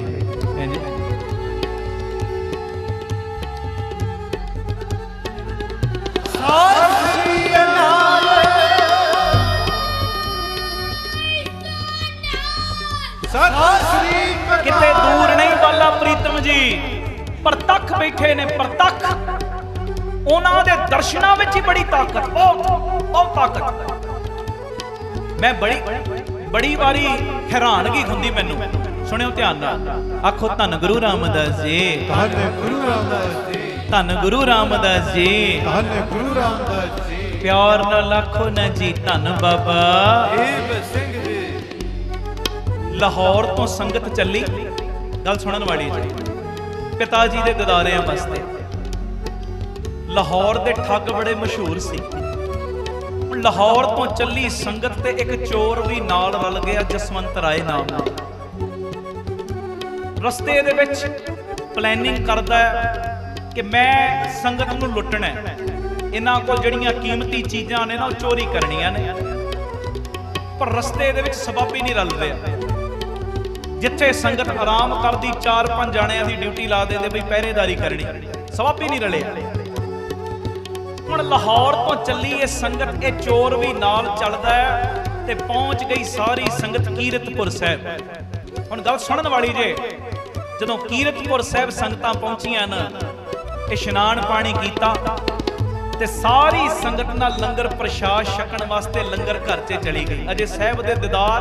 ਕਿਤੇ ਦੂਰ ਨਹੀਂ ਬਾਲਾ ਪ੍ਰੀਤਮ ਜੀ, ਪ੍ਰਤੱਖ ਬੈਠੇ ਨੇ, ਪ੍ਰਤੱਖ। ਉਹਨਾਂ ਦੇ ਦਰਸ਼ਨਾਂ ਵਿੱਚ ਹੀ ਬੜੀ ਤਾਕਤ, ਬਹੁਤ ਬਹੁਤ ਤਾਕਤ। ਮੈਂ ਬੜੀ ਵਾਰੀ ਹੈਰਾਨਗੀ ਹੁੰਦੀ ਮੈਨੂੰ। ਸੁਣਿਓ ਧਿਆਨ ਨਾਲ, ਆਖੋ ਧੰਨ ਗੁਰੂ ਰਾਮਦਾਸ ਜੀ, ਧੰਨ ਗੁਰੂ ਰਾਮਦਾਸ ਜੀ, ਧੰਨ ਗੁਰੂ ਰਾਮਦਾਸ ਜੀ, ਧੰਨ ਗੁਰੂ ਰਾਮਦਾਸ ਜੀ। ਪਿਆਰ ਨਾਲ ਆਖੋ ਨਾ ਜੀ ਧੰਨ ਬਾਬਾ ਏਬ ਸਿੰਘ ਜੀ। ਲਾਹੌਰ ਤੋਂ ਸੰਗਤ ਚੱਲੀ, ਗੱਲ ਸੁਣਨ ਵਾਲੀ ਜੀ, ਪਿਤਾ ਜੀ ਦੇ ਦਿਦਾਰਿਆਂ ਵਾਸਤੇ। ਲਾਹੌਰ ਦੇ ਠੱਗ ਬੜੇ ਮਸ਼ਹੂਰ ਸੀ। ਲਾਹੌਰ ਤੋਂ ਚੱਲੀ ਸੰਗਤ ਤੇ ਇੱਕ ਚੋਰ ਵੀ ਨਾਲ ਰਲ ਗਿਆ, ਜਸਵੰਤ ਰਾਏ ਨਾਮ ਦਾ। ਰਸਤੇ ਦੇ ਵਿੱਚ ਪਲੈਨਿੰਗ ਕਰਦਾ ਕਿ ਮੈਂ ਸੰਗਤ ਨੂੰ ਲੁੱਟਣਾ ਹੈ, ਇਹਨਾਂ ਕੋਲ ਜਿਹੜੀਆਂ ਕੀਮਤੀ ਚੀਜ਼ਾਂ ਨੇ ਨਾ ਉਹ ਚੋਰੀ ਕਰਨੀਆਂ ਨੇ। ਪਰ ਰਸਤੇ ਦੇ ਵਿੱਚ ਸਬੱਬ ਹੀ ਨਹੀਂ ਰਲ ਰਿਹਾ। ਜਿੱਥੇ ਸੰਗਤ ਆਰਾਮ ਕਰਦੀ, 4-5 ਜਾਣਿਆਂ ਦੀ ਡਿਊਟੀ ਲਾ ਦਿੰਦੇ ਬਈ ਪਹਿਰੇਦਾਰੀ ਕਰਨੀ, ਸਬੱਬ ਹੀ ਨਹੀਂ ਰਲਿਆ। ਹੁਣ ਲਾਹੌਰ ਤੋਂ ਚੱਲੀ ਇਹ ਸੰਗਤ, ਇਹ ਚੋਰ ਵੀ ਨਾਲ ਚੱਲਦਾ ਹੈ ਤੇ ਪਹੁੰਚ ਗਈ ਸਾਰੀ ਸੰਗਤ ਕੀਰਤਪੁਰ ਸਾਹਿਬ। ਹੁਣ ਗੱਲ ਸੁਣਨ ਵਾਲੀ ਜੇ, ਜਦੋਂ ਕੀਰਤਪੁਰ ਸਾਹਿਬ ਸੰਗਤਾਂ ਪਹੁੰਚੀਆਂ ਨਾ, ਇਸ਼ਨਾਨ ਪਾਣੀ ਕੀਤਾ ਤੇ ਸਾਰੀ ਸੰਗਤ ਨਾਲ ਲੰਗਰ ਪ੍ਰਸ਼ਾਦ ਛਕਣ ਵਾਸਤੇ ਲੰਗਰ ਘਰ 'ਚ ਚਲੀ ਗਈ। ਅਜੇ ਸਾਹਿਬ ਦੇ ਦੀਦਾਰ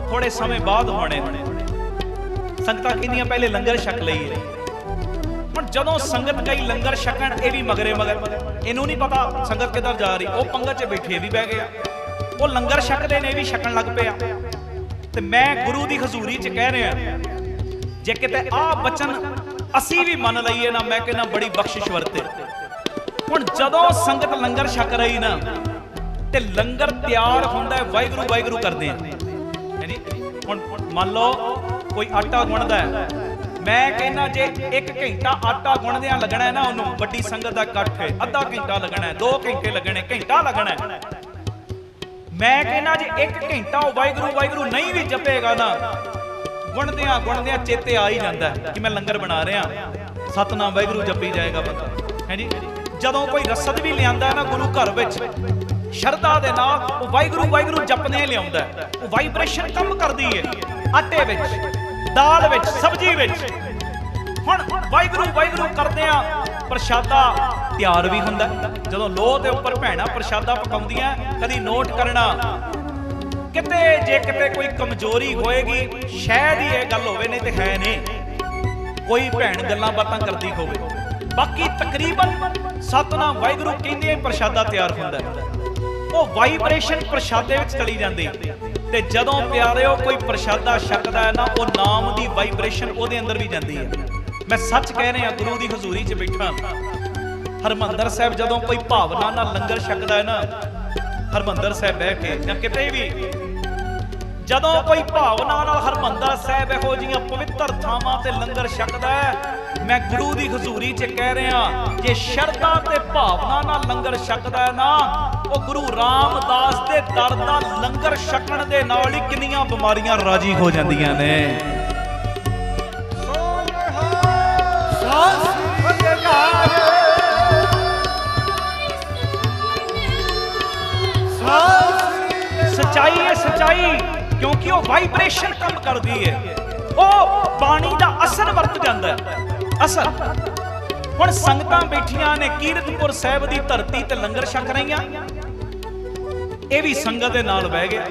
ਥੋੜੇ ਸਮੇਂ ਬਾਅਦ ਹੋਣੇ ਨੇ। ਸੰਗਤਾਂ ਕਹਿੰਦੀਆਂ ਪਹਿਲੇ ਲੰਗਰ ਛਕ ਲਈਏ। ਹੁਣ ਜਦੋਂ ਸੰਗਤ ਗਈ ਲੰਗਰ ਛਕਣ, ਇਹ ਵੀ ਮਗਰੇ ਮਗਰ, ਇਹਨੂੰ ਨਹੀਂ ਪਤਾ ਸੰਗਤ ਕਿੱਧਰ ਜਾ ਰਹੀ। ਉਹ ਪੰਗਤ 'ਚ ਬੈਠੇ ਵੀ ਬਹਿ ਗਿਆ, ਉਹ ਲੰਗਰ ਛਕਦੇ ਨੇ, ਇਹ ਵੀ ਛਕਣ ਲੱਗ ਪਿਆ। ਤੇ ਮੈਂ ਗੁਰੂ ਦੀ ਹਜ਼ੂਰੀ 'ਚ ਕਹਿ ਰਿਹਾ, ਜੇ ਕਿਤੇ ਆਹ ਬਚਨ ਅਸੀਂ ਵੀ ਮੰਨ ਲਈਏ ਨਾ, ਮੈਂ ਕਹਿੰਦਾ ਬੜੀ ਬਖਸ਼ਿਸ਼ ਵਰਤੇ। ਹੁਣ ਜਦੋਂ ਸੰਗਤ ਲੰਗਰ ਛਕ ਰਹੀ ਨਾ, ਤੇ ਲੰਗਰ ਤਿਆਰ ਹੁੰਦਾ, ਵਾਹਿਗੁਰੂ ਵਾਹਿਗੁਰੂ ਕਰਦੇ ਆ। ਹੁਣ ਮੰਨ ਲਓ ਕੋਈ ਆਟਾ ਗੁੰਨਦਾ ਹੈ, ਮੈਂ ਕਹਿੰਦਾ ਜੇ 1 ਘੰਟਾ ਆਟਾ ਗੁੰਨਦਿਆਂ ਲੱਗਣਾ ਹੈ ਨਾ, ਉਹਨੂੰ ਵੱਡੀ ਸੰਗਤ ਦਾ ਇਕੱਠ ਹੈ, ਅੱਧਾ ਘੰਟਾ ਲੱਗਣਾ ਹੈ, 2 ਘੰਟੇ ਲੱਗਣੇ, ਘੰਟਾ ਲੱਗਣਾ ਹੈ। ਮੈਂ ਕਹਿੰਦਾ ਜੇ 1 ਘੰਟਾ ਉਹ ਵਾਹਿਗੁਰੂ ਵਾਹਿਗੁਰੂ ਨਹੀਂ ਵੀ ਜਪੇਗਾ ਨਾ, ਗੁੰਨਦਿਆਂ ਗੁੰਨਦਿਆਂ ਚੇਤੇ ਆ ਹੀ ਜਾਂਦਾ ਕਿ ਮੈਂ ਲੰਗਰ ਬਣਾ ਰਿਹਾ, ਸਤਨਾਮ ਵਾਹਿਗੁਰੂ ਜਪੀ ਜਾਏਗਾ ਬੰਦਾ, ਹੈ ਜੀ। ਜਦੋਂ ਕੋਈ ਰਸਦ ਵੀ ਲਿਆਂਦਾ ਨਾ ਗੁਰੂ ਘਰ ਵਿੱਚ, ਸ਼ਰਧਾ ਦੇ ਨਾਲ ਉਹ ਵਾਹਿਗੁਰੂ ਵਾਹਿਗੁਰੂ ਜਪਨੇ ਲਿਆਉਂਦਾ, ਉਹ ਵਾਈਬ੍ਰੇਸ਼ਨ ਕੰਮ ਕਰਦੀ ਹੈ ਆਟੇ ਵਿੱਚ, ਦਾਲ ਵਿੱਚ, ਸਬਜ਼ੀ ਵਿੱਚ। ਹੁਣ ਵਾਹਿਗੁਰੂ ਵਾਹਿਗੁਰੂ ਕਰਦਿਆਂ ਪ੍ਰਸ਼ਾਦਾ ਤਿਆਰ ਵੀ ਹੁੰਦਾ। ਜਦੋਂ ਲੋਹ ਦੇ ਉੱਪਰ ਭੈਣਾਂ ਪ੍ਰਸ਼ਾਦਾ ਪਕਾਉਂਦੀਆਂ, ਕਦੀ ਨੋਟ ਕਰਨਾ, ਕਿਤੇ ਜੇ ਕਿਤੇ ਕੋਈ ਕਮਜ਼ੋਰੀ ਹੋਏਗੀ, ਸ਼ਾਇਦ ਹੀ ਇਹ ਗੱਲ ਹੋਵੇ, ਨਹੀਂ ਤੇ ਹੈ ਨਹੀਂ, ਕੋਈ ਭੈਣ ਗੱਲਾਂ ਬਾਤਾਂ ਕਰਦੀ ਹੋਵੇ। ਬਾਕੀ ਤਕਰੀਬਨ ਸਤਨਾਮ ਵਾਹਿਗੁਰੂ ਕਹਿੰਦੇ ਪ੍ਰਸ਼ਾਦਾ ਤਿਆਰ ਹੁੰਦਾ। ਉਹ ਵਾਈਬ੍ਰੇਸ਼ਨ ਪ੍ਰਸ਼ਾਦੇ ਵਿੱਚ ਚਲੀ ਜਾਂਦੀ। ਤੇ ਜਦੋਂ ਪਿਆਰਿਓ ਕੋਈ ਪ੍ਰਸ਼ਾਦਾ ਛਕਦਾ ਹੈ ਨਾ, ਉਹ ਨਾਮ ਦੀ ਵਾਈਬ੍ਰੇਸ਼ਨ ਉਹਦੇ ਅੰਦਰ ਵੀ ਜਾਂਦੀ ਹੈ। ਮੈਂ ਸੱਚ ਕਹਿ ਰਿਹਾ, ਗੁਰੂ ਦੀ ਹਜ਼ੂਰੀ 'ਚ ਬੈਠਾ। ਹਰਮੰਦਰ ਸਾਹਿਬ ਜਦੋਂ ਕੋਈ ਭਾਵਨਾ ਨਾਲ ਲੰਗਰ ਛਕਦਾ ਹੈ ਨਾ, ਹਰਮੰਦਰ ਸਾਹਿਬ ਬਹਿ ਕੇ ਜਾਂ ਕਿਤੇ ਵੀ, ਜਦੋਂ ਕੋਈ ਭਾਵਨਾ ਨਾਲ ਹਰਮੰਦਰ ਸਾਹਿਬ ਇਹੋ ਜਿਹੀਆਂ ਪਵਿੱਤਰ ਥਾਵਾਂ ਤੇ ਲੰਗਰ ਛਕਦਾ ਹੈ, मैं गुरु की हजूरी च कह रहा, जे शरधा ते भावना नाल लंगर छकदा है ना, वो गुरु रामदास दे दर दा लंगर छकण दे नाल ही किन्नियां बीमारियां राजी हो जांदियां ने। सच्चाई है सच्चाई, क्योंकि वो वाइब्रेशन कम करती है, वो बाणी का असर वरत जाता है। असर हुण संगतां बैठियां ने कीरतपुर साहिब की धरती ते लंगर छक रहीआं, ये भी संगत दे नाल बह गया।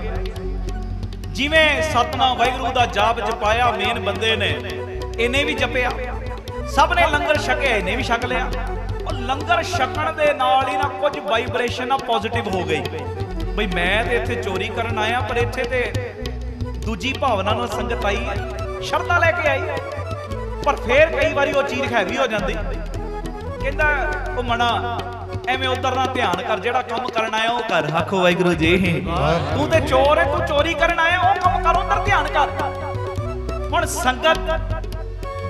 जिवें सतनाम वाहिगुरू दा जाप जपाया मेन बंदे ने, इन्हें भी जपिया, सब ने लंगर छके, इन्हें भी छक लिया। और लंगर छकण दे नाल ही ना कुछ वाइब्रेशन पॉजिटिव हो गई। बई मैं ते इत्थे चोरी करन आया, पर इत्थे ते दूजी भावना नाल संगत आई है, शरधा लेके आई है। पर फिर कई बारी वो चीज हैवी हो जाती, कहता वो मना एवें उधर ना ध्यान कर, जेड़ा काम करना आया वो कर। आखो वाहिगुरू जी, तू ते चोर है, तू चोरी करन आया, वो काम कर, उधर ध्यान कर। हुण संगत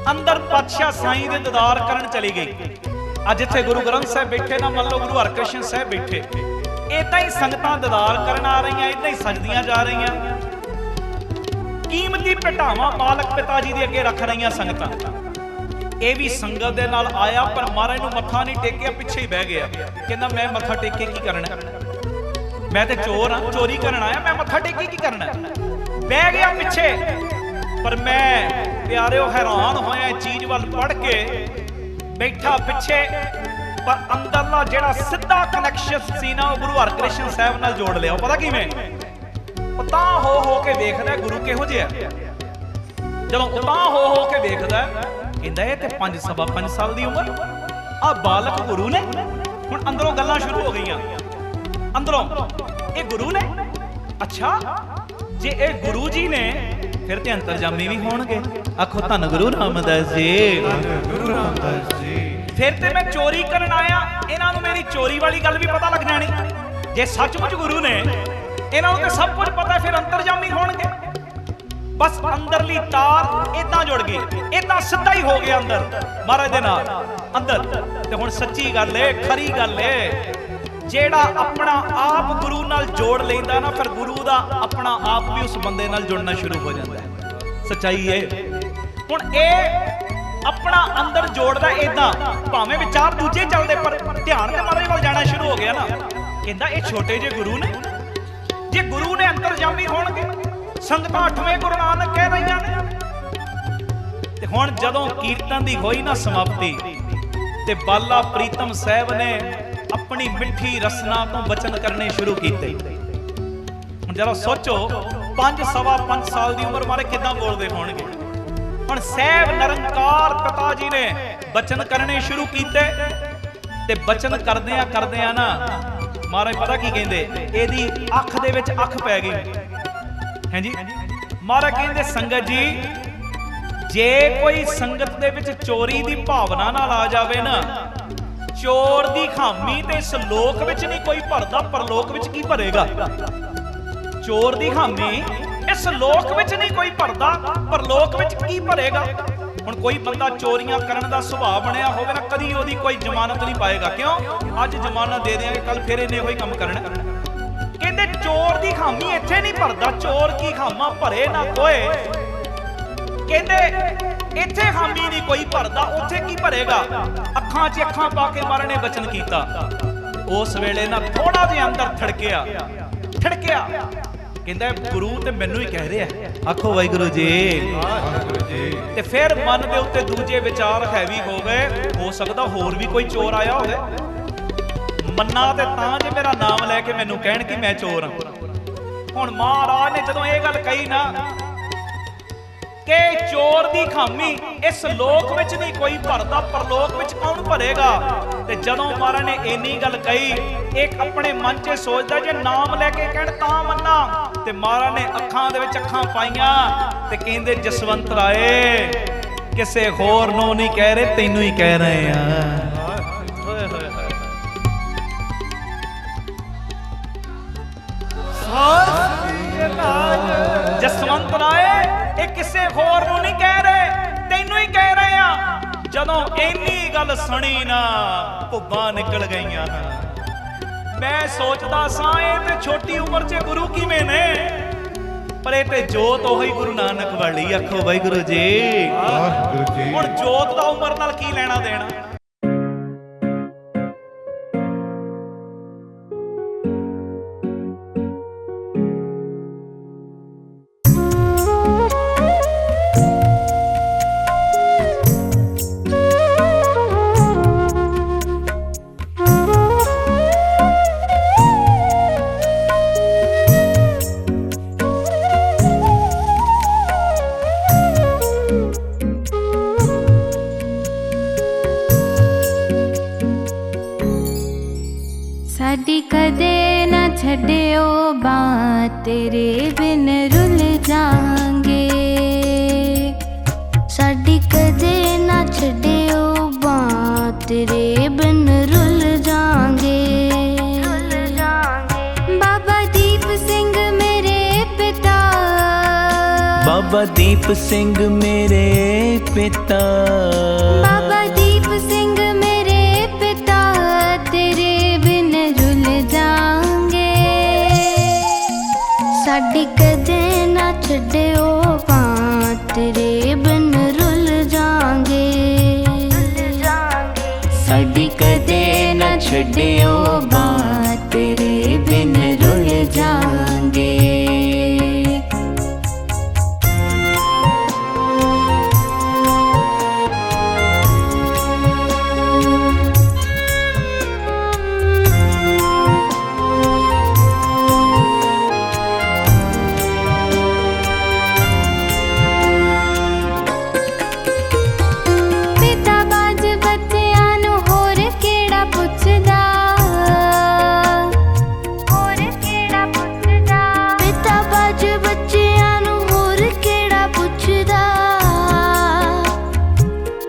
अंदर पातशाह साईं दे दीदार करन चली गई। अज इत्थे गुरु ग्रंथ साहिब बैठे ना, मान लो गुरु हरकृष्ण साहिब बैठे, इदां ही संगतां दीदार करन आ रही, इदां ही सजदियां जा रही, कीमती भटावां मालक पिता जी दे अगे रख रही संगतां। ये भी संगत दे नाल आया, पर महाराज नूं मत्था नहीं टेकिया, पिछे ही बह गया। कहना मैं मत्था टेक के की करना, मैं ते चोर हाँ, चोरी करन आया, मैं मत्था टेक के की करना, बह गया पिछे। पर मैं प्यारे हैरान होया चीज वाल पढ़ के, बैठा पिछे, पर अंदरला जेड़ा सीधा कनैक्शन सी ना गुरु हरकृष्ण साहिब नाल जोड़ लिया। पता किवें? उतां हो के देखदा गुरु किहो जिहा, जदों उतां हो के देखदा कहंदा ये ते 5 साल दी उम्र, आ बालक गुरु ने। हुण अंदरों गल्लां शुरू हो गईयां, अंदरों ये गुरु ने, अच्छा जे ये गुरु जी ने फिर ते अंतरजामी भी होणगे। आखो धन गुरु रामदास जी, गुरु रामदास जी। फिर ते मैं चोरी करन आया, इन्हां नूं मेरी चोरी वाली गल भी पता लग जानी। जे सचमुच गुरु ने, इन्हां नूं ते सब कुछ पता, फिर अंतरजामी होणगे। बस अंदरली तार इदां जुड़ गई, इदां सीधा ही हो गया अंदर महाराज दे नाल अंदर। ते हुण सच्ची गल है, खरी गल है, जेड़ा अपना आप गुरु नाल जोड़ लेंदा ना, फिर गुरु दा अपना आप भी उस बंदे नाल जुड़ना शुरू हो जाता है। सच्चाई है। हुण ए अपना अंदर जोड़दा इदां, भावें विचार दूजे चलदे, पर ध्यान ते महाराज वाल जाना शुरू हो गया ना। कहंदा ये छोटे जे गुरु ने, जे गुरु ने अंतरजामी होणगे, संगतां 8वें गुरु नानक कह रही ने। ते हुण जदों कीर्तन दी होई ना समाप्ति, ते बाला प्रीतम साहिब ने अपनी मिठी रसना तो बचन करने शुरू किए। हुण जरा सोचो, 5 साल दी उम्र मारे किदां बोलदे होणगे। हुण साहिब निरंकार पिता जी ने बचन करने शुरू किए, ते बचन करदियां करदियां ना महाराज पता की कहंदे, एदी अख दे विच अख पै गई है जी। महाराज कहंदे संगत जी, जे कोई संगत दे विच चोरी दी भावना नाल आ जावे ना, चोर दी खामी ते इस लोक विच नहीं कोई भरदा, परलोक विच की भरेगा। चोर दी खामी इस लोक विच नहीं कोई भरदा, परलोक विच की भरेगा। हुण कोई बंदा चोरियां करन दा सुभाव बनया होवे ना, कदी ओदी कोई जमानत नहीं पाएगा। क्यों? अज जमानत दे देंगे, कल फिर इन्हें वही काम करना। कहंदे चोर दी खामी इत्थे नहीं भरदा, चोर की खामा भरे ना कोई। कहंदे इत्थे खामी नहीं कोई भरदा, उत्थे की भरेगा। अखां 'च अखां पा के महाराज ने बचन कीता। उस वेले ना थोड़ा जिहा अंदर ठड़किया। कहंदा गुरु ते मैनू ही कह रहा। आखो वाहिगुरू जी। ते फिर मन दे उत्ते दूजे विचार हैवी हो गए। हो सकदा होर भी कोई चोर आया होवे, मन्ना ते तां जे मेरा नाम लैके मैनू कहण कि मैं चोर हां। हुण महाराज ने जदों ये गल कही ना कि चोर दी खामी इस लोक विच नहीं कोई भरदा, परलोक विच कौन भरेगा। ते जदों महाराज ने इन्नी गल कही, एक अपने मन च सोचदा जे नाम लैके कहण तां मन्ना। ते महाराज ने अखां दे विच अखां पाईयां ते कहंदे जसवंत राए किसे होर नूं नहीं कह रहे, तैनूं ही कह रहे हैं। जसवंत राए ये किसे होर नूं नहीं कह रहे, तैनूं ही कह रहे हैं। ਜਦੋਂ ਇੰਨੀ ਗੱਲ ਸੁਣੀ ਨਾ ਭੁੱਬਾਂ ਨਿਕਲ ਗਈਆਂ। ਮੈਂ ਸੋਚਦਾ ਸਾਂ ਇਹ ਤੇ ਛੋਟੀ ਉਮਰ 'ਚ ਗੁਰੂ ਕਿਵੇਂ ਨੇ, ਪਰ ਇਹ ਤੇ ਜੋਤ ਉਹੀ ਗੁਰੂ ਨਾਨਕ ਵਾਲੀ। ਆਖੋ ਵਾਹਿਗੁਰੂ ਜੀ। ਵਾਹਿਗੁਰੂ ਜੀ। ਹੁਣ ਜੋਤ ਦਾ ਉਮਰ ਨਾਲ ਕੀ ਲੈਣਾ ਦੇਣਾ। साडी कदे ना छड्डियो बात, तेरे बिन रुल जांगे। साडी कदे ना छड्डियो बात, तेरे बिन रुल जांगे। बाबा दीप सिंह मेरे पिता, बाबा दीप सिंह मेरे पिता, बाबा दीप सिंह मेरे पिता, तेरे बिन रुल जांगे। साडी कदे ना छड्डियो बात, तेरे बिन रुल जांगे। साडी कदे ना छड्डियो बात, तेरे बिन रुल जांगे। पिता बाज बच्चियां नूं होर केड़ा पुछदा, होर केड़ा पुछदा। पिता बाज बच्चियां नूं होर केड़ा पुछदा।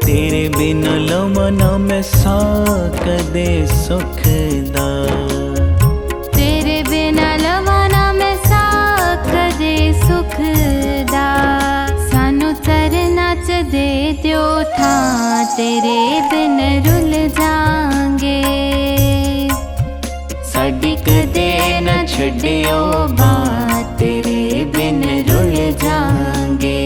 तेरे बिन लवां ना मैं सा कदे सुख दा। तेरे बिना लवाना मैं सा कदे सुख दा। सानू तरना च दे दियो था, तेरे बिन रुल जांगे। साडी कदे ना छड्डियो बात, तेरे बिन रुल जांगे।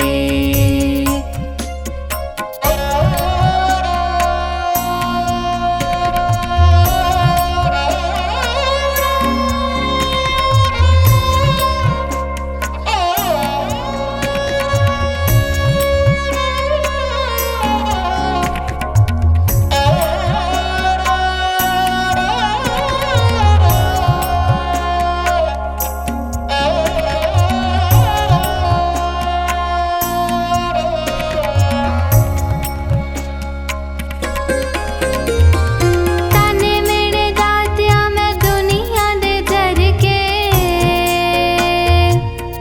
ताने मेरे दातिया मैं दुनिया दे डर के,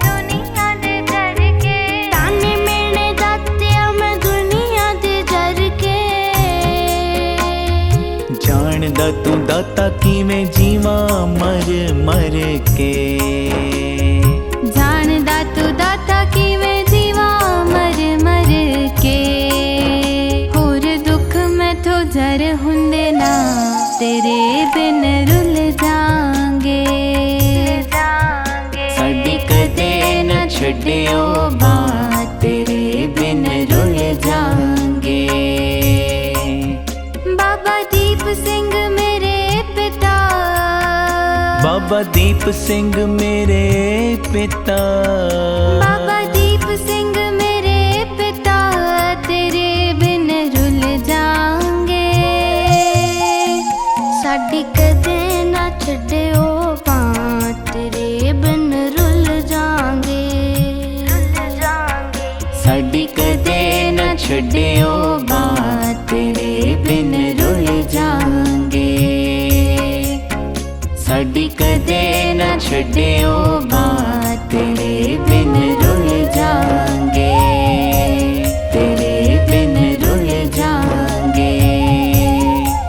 दुनिया दे डर के। ताने मेरे दातिया मैं दुनिया दे डर के। जानदा तू दाता किवें जीवा मर मर के। जानदा तू दाता किवें जीवा मर मर के। होर दुख मैथों जर हुंदे ना, तेरे बिन रुल जांगे। साडी कदे ना छड्डियो बात, तेरे बिन रुल जांगे। बाबा दीप सिंह मेरे पिता, बाबा दीप सिंह मेरे पिता, बाबा दीप सिंह मेरे पिता, तेरे बिन रुल जांगे। साडी कदे ना छड्डियो बात, तेरे बिन रुल जांगे। साडी कदे ना छड्डियो बात, तेरे बिन रुल जांगे। साडी कदे ना छड्डियो बात, तेरे बिन रुल जांगे। तेरे बिन रुल जांगे,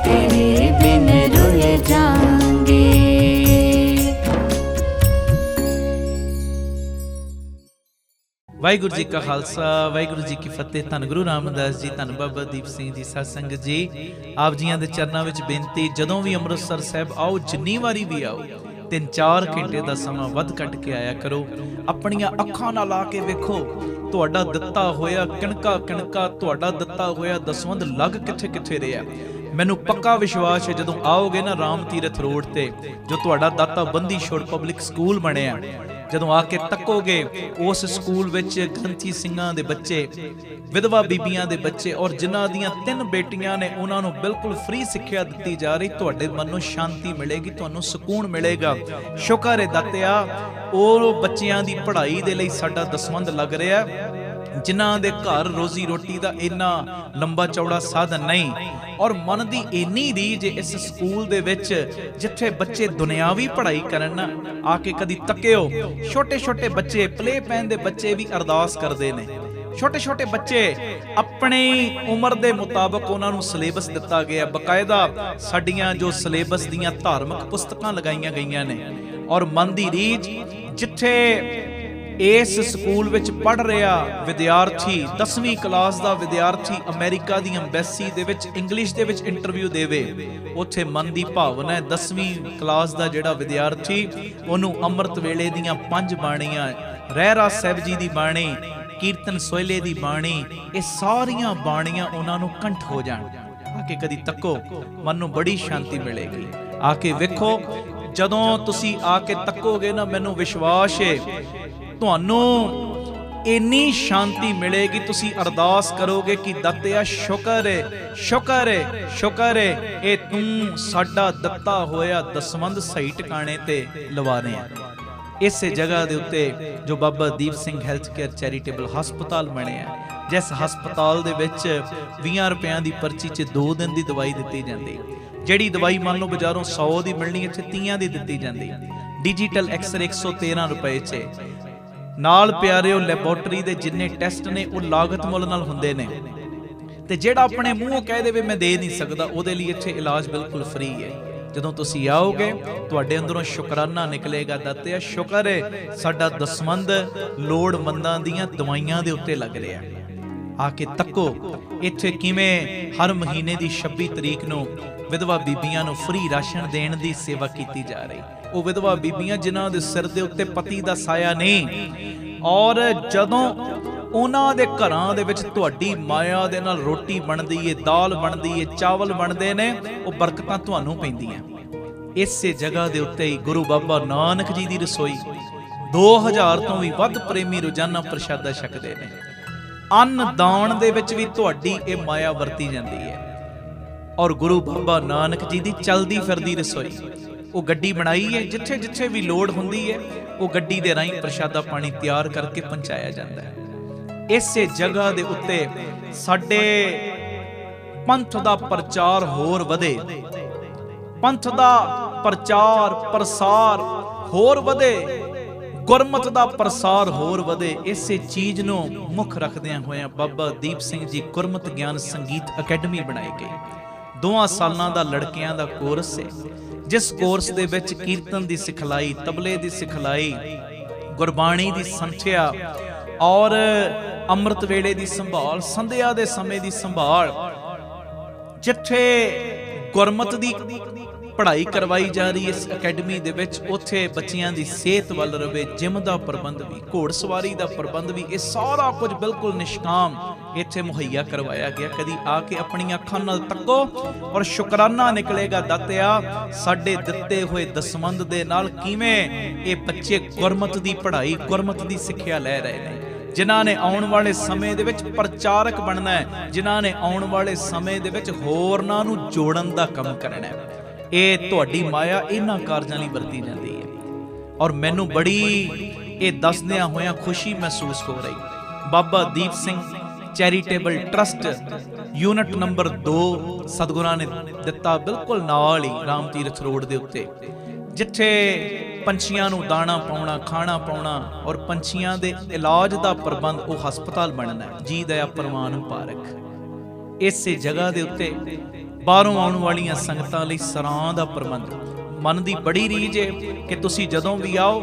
तेरे बिन रुल जांगे। ਵਾਹਿਗੁਰੂ ਜੀ ਕਾ ਖਾਲਸਾ, ਵਾਹਿਗੁਰੂ ਜੀ ਕੀ ਫਤਿਹ। ਧੰਨ ਗੁਰੂ ਰਾਮਦਾਸ ਜੀ, ਧੰਨ ਬਾਬਾ ਦੀਪ ਸਿੰਘ ਜੀ, ਸਾਧ ਸੰਗਤ ਜੀ, ਆਪ ਜੀਆਂ ਦੇ ਚਰਨਾਂ ਵਿੱਚ ਬੇਨਤੀ, ਜਦੋਂ ਵੀ ਅੰਮ੍ਰਿਤਸਰ ਸਾਹਿਬ ਆਓ, ਜਿੰਨੀ ਵਾਰੀ ਵੀ ਆਓ, 3-4 ਘੰਟੇ ਦਾ ਸਮਾਂ ਵੱਧ ਕੱਢ ਕੇ ਆਇਆ ਕਰੋ। ਆਪਣੀਆਂ ਅੱਖਾਂ ਨਾਲ ਲਾ ਕੇ ਵੇਖੋ, ਤੁਹਾਡਾ ਦਿੱਤਾ ਹੋਇਆ ਕਿਣਕਾ ਕਿਣਕਾ, ਤੁਹਾਡਾ ਦਿੱਤਾ ਹੋਇਆ ਦਸਵੰਧ ਲੱਗ ਕਿੱਥੇ ਕਿੱਥੇ ਰਿਹਾ। ਮੈਨੂੰ ਪੱਕਾ ਵਿਸ਼ਵਾਸ ਹੈ ਜਦੋਂ ਆਓਗੇ ਨਾ ਰਾਮ ਤੀਰਥ ਰੋਡ ਤੇ, ਜੋ ਤੁਹਾਡਾ ਦਾਤਾ ਬੰਦੀ ਛੋੜ ਪਬਲਿਕ ਸਕੂਲ ਬਣਿਆ, ਜਦੋਂ ਆ ਕੇ ਤੱਕੋਗੇ ਉਸ ਸਕੂਲ ਵਿੱਚ ਗ੍ਰੰਥੀ ਸਿੰਘਾਂ ਦੇ ਬੱਚੇ, ਵਿਧਵਾ ਬੀਬੀਆਂ ਦੇ ਬੱਚੇ, ਔਰ ਜਿਨ੍ਹਾਂ ਦੀਆਂ 3 ਬੇਟੀਆਂ ਨੇ, ਉਹਨਾਂ ਨੂੰ ਬਿਲਕੁਲ ਫ੍ਰੀ ਸਿੱਖਿਆ ਦਿੱਤੀ ਜਾ ਰਹੀ। ਤੁਹਾਡੇ ਮਨ ਨੂੰ ਸ਼ਾਂਤੀ ਮਿਲੇਗੀ, ਤੁਹਾਨੂੰ ਸਕੂਨ ਮਿਲੇਗਾ। ਸ਼ੁਕਰ ਹੈ ਦਾਤਿਆ, ਉਹ ਬੱਚਿਆਂ ਦੀ ਪੜ੍ਹਾਈ ਦੇ ਲਈ ਸਾਡਾ ਦਸਵੰਧ ਲੱਗ ਰਿਹਾ, ਜਿਨ੍ਹਾਂ ਦੇ ਘਰ ਰੋਜ਼ੀ ਰੋਟੀ ਦਾ ਇੰਨਾ ਲੰਬਾ ਚੌੜਾ ਸਾਧਨ ਨਹੀਂ, ਔਰ ਮਨ ਦੀ ਇੰਨੀ ਰੀਝ ਇਸ ਸਕੂਲ ਦੇ ਵਿੱਚ ਜਿੱਥੇ ਬੱਚੇ ਦੁਨਿਆਵੀ ਪੜ੍ਹਾਈ ਕਰਨ ਨਾ, ਆ ਕੇ ਕਦੀ ਤੱਕਿਓ। ਛੋਟੇ ਛੋਟੇ ਬੱਚੇ, ਪਲੇ ਪੈਨ ਦੇ ਬੱਚੇ ਵੀ ਅਰਦਾਸ ਕਰਦੇ ਨੇ। ਛੋਟੇ ਛੋਟੇ ਬੱਚੇ ਆਪਣੀ ਉਮਰ ਦੇ ਮੁਤਾਬਕ ਉਹਨਾਂ ਨੂੰ ਸਿਲੇਬਸ ਦਿੱਤਾ ਗਿਆ, ਬਕਾਇਦਾ ਸਾਡੀਆਂ ਜੋ ਸਿਲੇਬਸ ਦੀਆਂ ਧਾਰਮਿਕ ਪੁਸਤਕਾਂ ਲਗਾਈਆਂ ਗਈਆਂ ਨੇ। ਔਰ ਮਨ ਦੀ ਰੀਝ, ਜਿੱਥੇ ਇਸ ਸਕੂਲ ਵਿੱਚ ਪੜ੍ਹ ਰਿਹਾ ਵਿਦਿਆਰਥੀ, 10ਵੀਂ ਕਲਾਸ ਦਾ ਵਿਦਿਆਰਥੀ ਅਮਰੀਕਾ ਦੀ ਅੰਬੈਸੀ ਦੇ ਵਿੱਚ ਇੰਗਲਿਸ਼ ਦੇ ਵਿੱਚ ਇੰਟਰਵਿਊ ਦੇਵੇ, ਉੱਥੇ ਮਨ ਦੀ ਭਾਵਨਾ ਹੈ 10ਵੀਂ ਕਲਾਸ ਦਾ ਜਿਹੜਾ ਵਿਦਿਆਰਥੀ, ਉਹਨੂੰ ਅੰਮ੍ਰਿਤ ਵੇਲੇ ਦੀਆਂ 5 ਬਾਣੀਆਂ, ਰਹਿਰਾਸ ਸਾਹਿਬ ਜੀ ਦੀ ਬਾਣੀ, ਕੀਰਤਨ ਸੋਹਿਲੇ ਦੀ ਬਾਣੀ, ਇਹ ਸਾਰੀਆਂ ਬਾਣੀਆਂ ਉਹਨਾਂ ਨੂੰ ਕੰਠ ਹੋ ਜਾਣ। ਆ ਕੇ ਕਦੀ ਤੱਕੋ, ਮਨ ਨੂੰ ਬੜੀ ਸ਼ਾਂਤੀ ਮਿਲੇਗੀ। ਆ ਕੇ ਵੇਖੋ, ਜਦੋਂ ਤੁਸੀਂ ਆ ਕੇ ਤੱਕੋਗੇ ਨਾ, ਮੈਨੂੰ ਵਿਸ਼ਵਾਸ ਹੈ ਤੁਹਾਨੂੰ ਇੰਨੀ ਸ਼ਾਂਤੀ ਮਿਲੇਗੀ, ਤੁਸੀਂ ਅਰਦਾਸ ਕਰੋਗੇ ਕਿ ਦਾਤਿਆ ਸ਼ੁਕਰ ਹੈ, ਸ਼ੁਕਰ ਹੈ, ਸ਼ੁਕਰ ਹੈ, ਇਹ ਤੂੰ ਸਾਡਾ ਦਿੱਤਾ ਹੋਇਆ ਦਸਵੰਧ ਸਹੀ ਟਿਕਾਣੇ ਤੇ ਲਵਾ ਰਿਹਾ। ਇਸੇ ਜਗ੍ਹਾ ਦੇ ਉੱਤੇ ਜੋ ਬਾਬਾ Deep Singh health care charitable ਹਸਪਤਾਲ ਬਣਿਆ, ਜਿਸ ਹਸਪਤਾਲ ਦੇ ਵਿੱਚ 20 ਰੁਪਿਆਂ ਦੀ ਪਰਚੀ 'ਚ 2 ਦਿਨ ਦੀ ਦਵਾਈ ਦਿੱਤੀ ਜਾਂਦੀ। ਜਿਹੜੀ ਦਵਾਈ ਮੰਨ ਲਓ ਬਾਜ਼ਾਰੋਂ 100 ਦੀ ਮਿਲਣੀ, ਇੱਥੇ 30 ਦੀ ਦਿੱਤੀ ਜਾਂਦੀ। ਡਿਜੀਟਲ ਐਕਸਰੇ 113 ਰੁਪਏ 'ਚ। ਨਾਲ ਪਿਆਰਿਓ, ਲੈਬੋਰਟਰੀ ਦੇ ਜਿੰਨੇ ਟੈਸਟ ਨੇ ਉਹ ਲਾਗਤ ਮੁੱਲ ਨਾਲ ਹੁੰਦੇ ਨੇ, ਤੇ ਜਿਹੜਾ ਆਪਣੇ ਮੂੰਹੋਂ ਕਹਿ ਦੇਵੇ ਮੈਂ ਦੇ ਨਹੀਂ ਸਕਦਾ, ਉਹਦੇ ਲਈ ਇੱਥੇ ਇਲਾਜ ਬਿਲਕੁਲ ਫ੍ਰੀ ਹੈ। ਜਦੋਂ ਤੁਸੀਂ ਆਓਗੇ, ਤੁਹਾਡੇ ਅੰਦਰੋਂ ਸ਼ੁਕਰਾਨਾ ਨਿਕਲੇਗਾ, ਦਾਤਿਆ ਸ਼ੁਕਰ ਹੈ ਸਾਡਾ ਦਸਵੰਧ ਲੋੜਵੰਦਾਂ ਦੀਆਂ ਦਵਾਈਆਂ ਦੇ ਉੱਤੇ ਲੱਗ ਰਿਹਾ। ਆ ਕੇ ਤੱਕੋ ਇੱਥੇ ਕਿਵੇਂ ਹਰ ਮਹੀਨੇ ਦੀ 26 ਤਰੀਕ ਨੂੰ ਵਿਧਵਾ ਬੀਬੀਆਂ ਨੂੰ ਫ੍ਰੀ ਰਾਸ਼ਨ ਦੇਣ ਦੀ ਸੇਵਾ ਕੀਤੀ ਜਾ ਰਹੀ। ਉਹ ਵਿਧਵਾ ਬੀਬੀਆਂ ਜਿਨ੍ਹਾਂ ਦੇ ਸਿਰ ਦੇ ਉੱਤੇ ਪਤੀ ਦਾ ਸਾਇਆ ਨਹੀਂ, ਔਰ ਜਦੋਂ ਉਹਨਾਂ ਦੇ ਘਰਾਂ ਦੇ ਵਿੱਚ ਤੁਹਾਡੀ ਮਾਇਆ ਦੇ ਨਾਲ ਰੋਟੀ ਬਣਦੀ ਏ, ਦਾਲ ਬਣਦੀ ਏ, ਚਾਵਲ ਬਣਦੇ ਨੇ, ਉਹ ਬਰਕਤਾਂ ਤੁਹਾਨੂੰ ਪੈਂਦੀਆਂ। ਇਸੇ ਜਗ੍ਹਾ ਦੇ ਉੱਤੇ ਹੀ ਗੁਰੂ ਬਾਬਾ ਨਾਨਕ ਜੀ ਦੀ ਰਸੋਈ, 2000 ਤੋਂ ਵੀ ਵੱਧ ਪ੍ਰੇਮੀ ਰੋਜ਼ਾਨਾ ਪ੍ਰਸ਼ਾਦਾ ਛਕਦੇ ਨੇ। ਅੰਨ ਦਾਨ ਦੇ ਵਿੱਚ ਵੀ ਤੁਹਾਡੀ ਇਹ ਮਾਇਆ ਵਰਤੀ ਜਾਂਦੀ ਹੈ। ਔਰ ਗੁਰੂ ਬਾਬਾ ਨਾਨਕ ਜੀ ਦੀ ਚਲਦੀ ਫਿਰਦੀ ਰਸੋਈ, ਉਹ ਗੱਡੀ ਬਣਾਈ ਹੈ, ਜਿੱਥੇ ਜਿੱਥੇ ਵੀ ਲੋੜ ਹੁੰਦੀ ਹੈ ਉਹ ਗੱਡੀ ਦੇ ਰਾਹੀਂ ਪ੍ਰਸ਼ਾਦਾ ਪਾਣੀ ਤਿਆਰ ਕਰਕੇ ਪਹੁੰਚਾਇਆ ਜਾਂਦਾ ਹੈ। ਇਸੇ ਜਗ੍ਹਾ ਦੇ ਉੱਤੇ ਸਾਡੇ ਪੰਥ ਦਾ ਪ੍ਰਚਾਰ ਹੋਰ ਵਧੇ, ਪੰਥ ਦਾ ਪ੍ਰਚਾਰ ਪ੍ਰਸਾਰ ਹੋਰ ਵਧੇ, ਗੁਰਮਤਿ ਦਾ ਪ੍ਰਸਾਰ ਹੋਰ ਵਧੇ। ਇਸੇ ਚੀਜ਼ ਨੂੰ ਮੁੱਖ ਰੱਖਦਿਆਂ ਹੋਇਆਂ ਬਾਬਾ ਦੀਪ ਸਿੰਘ ਜੀ ਗੁਰਮਤਿ ਗਿਆਨ ਸੰਗੀਤ ਅਕੈਡਮੀ ਬਣਾਈ ਗਈ। 2 ਸਾਲਾਂ ਦਾ ਲੜਕਿਆਂ ਦਾ ਕੋਰਸ ਹੈ, ਜਿਸ ਕੋਰਸ ਦੇ ਵਿੱਚ ਕੀਰਤਨ ਦੀ ਸਿਖਲਾਈ, ਤਬਲੇ ਦੀ ਸਿਖਲਾਈ, ਗੁਰਬਾਣੀ ਦੀ ਸੰਥਿਆ, ਔਰ ਅੰਮ੍ਰਿਤ ਵੇਲੇ ਦੀ ਸੰਭਾਲ, ਸੰਧਿਆ ਦੇ ਸਮੇਂ ਦੀ ਸੰਭਾਲ, ਜਿੱਥੇ ਗੁਰਮਤਿ ਦੀ ਪੜ੍ਹਾਈ ਕਰਵਾਈ ਜਾ ਰਹੀ ਇਸ ਅਕੈਡਮੀ ਦੇ ਵਿੱਚ, ਉੱਥੇ ਬੱਚਿਆਂ ਦੀ ਸਿਹਤ ਵੱਲ ਰਵੇ, ਜਿਮ ਦਾ ਪ੍ਰਬੰਧ ਵੀ, ਘੋੜਸਵਾਰੀ ਦਾ ਪ੍ਰਬੰਧ ਵੀ, ਇਹ ਸਾਰਾ ਕੁਝ ਬਿਲਕੁਲ ਨਿਸ਼ਕਾਮ ਇੱਥੇ ਮੁਹੱਈਆ ਕਰਵਾਇਆ ਗਿਆ। ਕਦੀ ਆ ਕੇ ਆਪਣੀਆਂ ਅੱਖਾਂ ਨਾਲ ਤੱਕੋ, ਔਰ ਸ਼ੁਕਰਾਨਾ ਨਿਕਲੇਗਾ, ਦਾਤਿਆ ਸਾਡੇ ਦਿੱਤੇ ਹੋਏ ਦਸਵੰਧ ਦੇ ਨਾਲ ਕਿਵੇਂ ਇਹ ਬੱਚੇ ਗੁਰਮਤਿ ਦੀ ਪੜ੍ਹਾਈ, ਗੁਰਮਤਿ ਦੀ ਸਿੱਖਿਆ ਲੈ ਰਹੇ ਨੇ, ਜਿਨ੍ਹਾਂ ਨੇ ਆਉਣ ਵਾਲੇ ਸਮੇਂ ਦੇ ਵਿੱਚ ਪ੍ਰਚਾਰਕ ਬਣਨਾ ਹੈ, ਜਿਨ੍ਹਾਂ ਨੇ ਆਉਣ ਵਾਲੇ ਸਮੇਂ ਦੇ ਵਿੱਚ ਹੋਰਨਾਂ ਨੂੰ ਜੋੜਨ ਦਾ ਕੰਮ ਕਰਨਾ ਹੈ। ਇਹ ਤੁਹਾਡੀ ਮਾਇਆ ਇਹਨਾਂ ਕਾਰਜਾਂ ਲਈ ਵਰਤੀ ਜਾਂਦੀ ਹੈ। ਔਰ ਮੈਨੂੰ ਬੜੀ ਇਹ ਦੱਸਦਿਆਂ ਹੋਇਆਂ ਖੁਸ਼ੀ ਮਹਿਸੂਸ ਹੋ ਰਹੀ। Baba Deep Singh charitable trust unit number 2 ਸਤਿਗੁਰਾਂ ਨੇ ਦਿੱਤਾ, ਬਿਲਕੁਲ ਨਾਲ ਹੀ ਰਾਮ ਤੀਰਥ ਰੋਡ ਦੇ ਉੱਤੇ, ਜਿੱਥੇ ਪੰਛੀਆਂ ਨੂੰ ਦਾਣਾ ਪਾਉਣਾ, ਖਾਣਾ ਪਾਉਣਾ, ਔਰ ਪੰਛੀਆਂ ਦੇ ਇਲਾਜ ਦਾ ਪ੍ਰਬੰਧ, ਉਹ ਹਸਪਤਾਲ ਬਣਨਾ ਜੀ ਦਇਆ ਪ੍ਰਵਾਨ ਪਾਰਕ। ਇਸੇ ਜਗ੍ਹਾ ਦੇ ਉੱਤੇ ਬਾਹਰੋਂ ਆਉਣ ਵਾਲੀਆਂ ਸੰਗਤਾਂ ਲਈ ਸਰਾਂ ਦਾ ਪ੍ਰਬੰਧ। ਮਨ ਦੀ ਬੜੀ ਰੀਝ ਹੈ ਕਿ ਤੁਸੀਂ ਜਦੋਂ ਵੀ ਆਓ,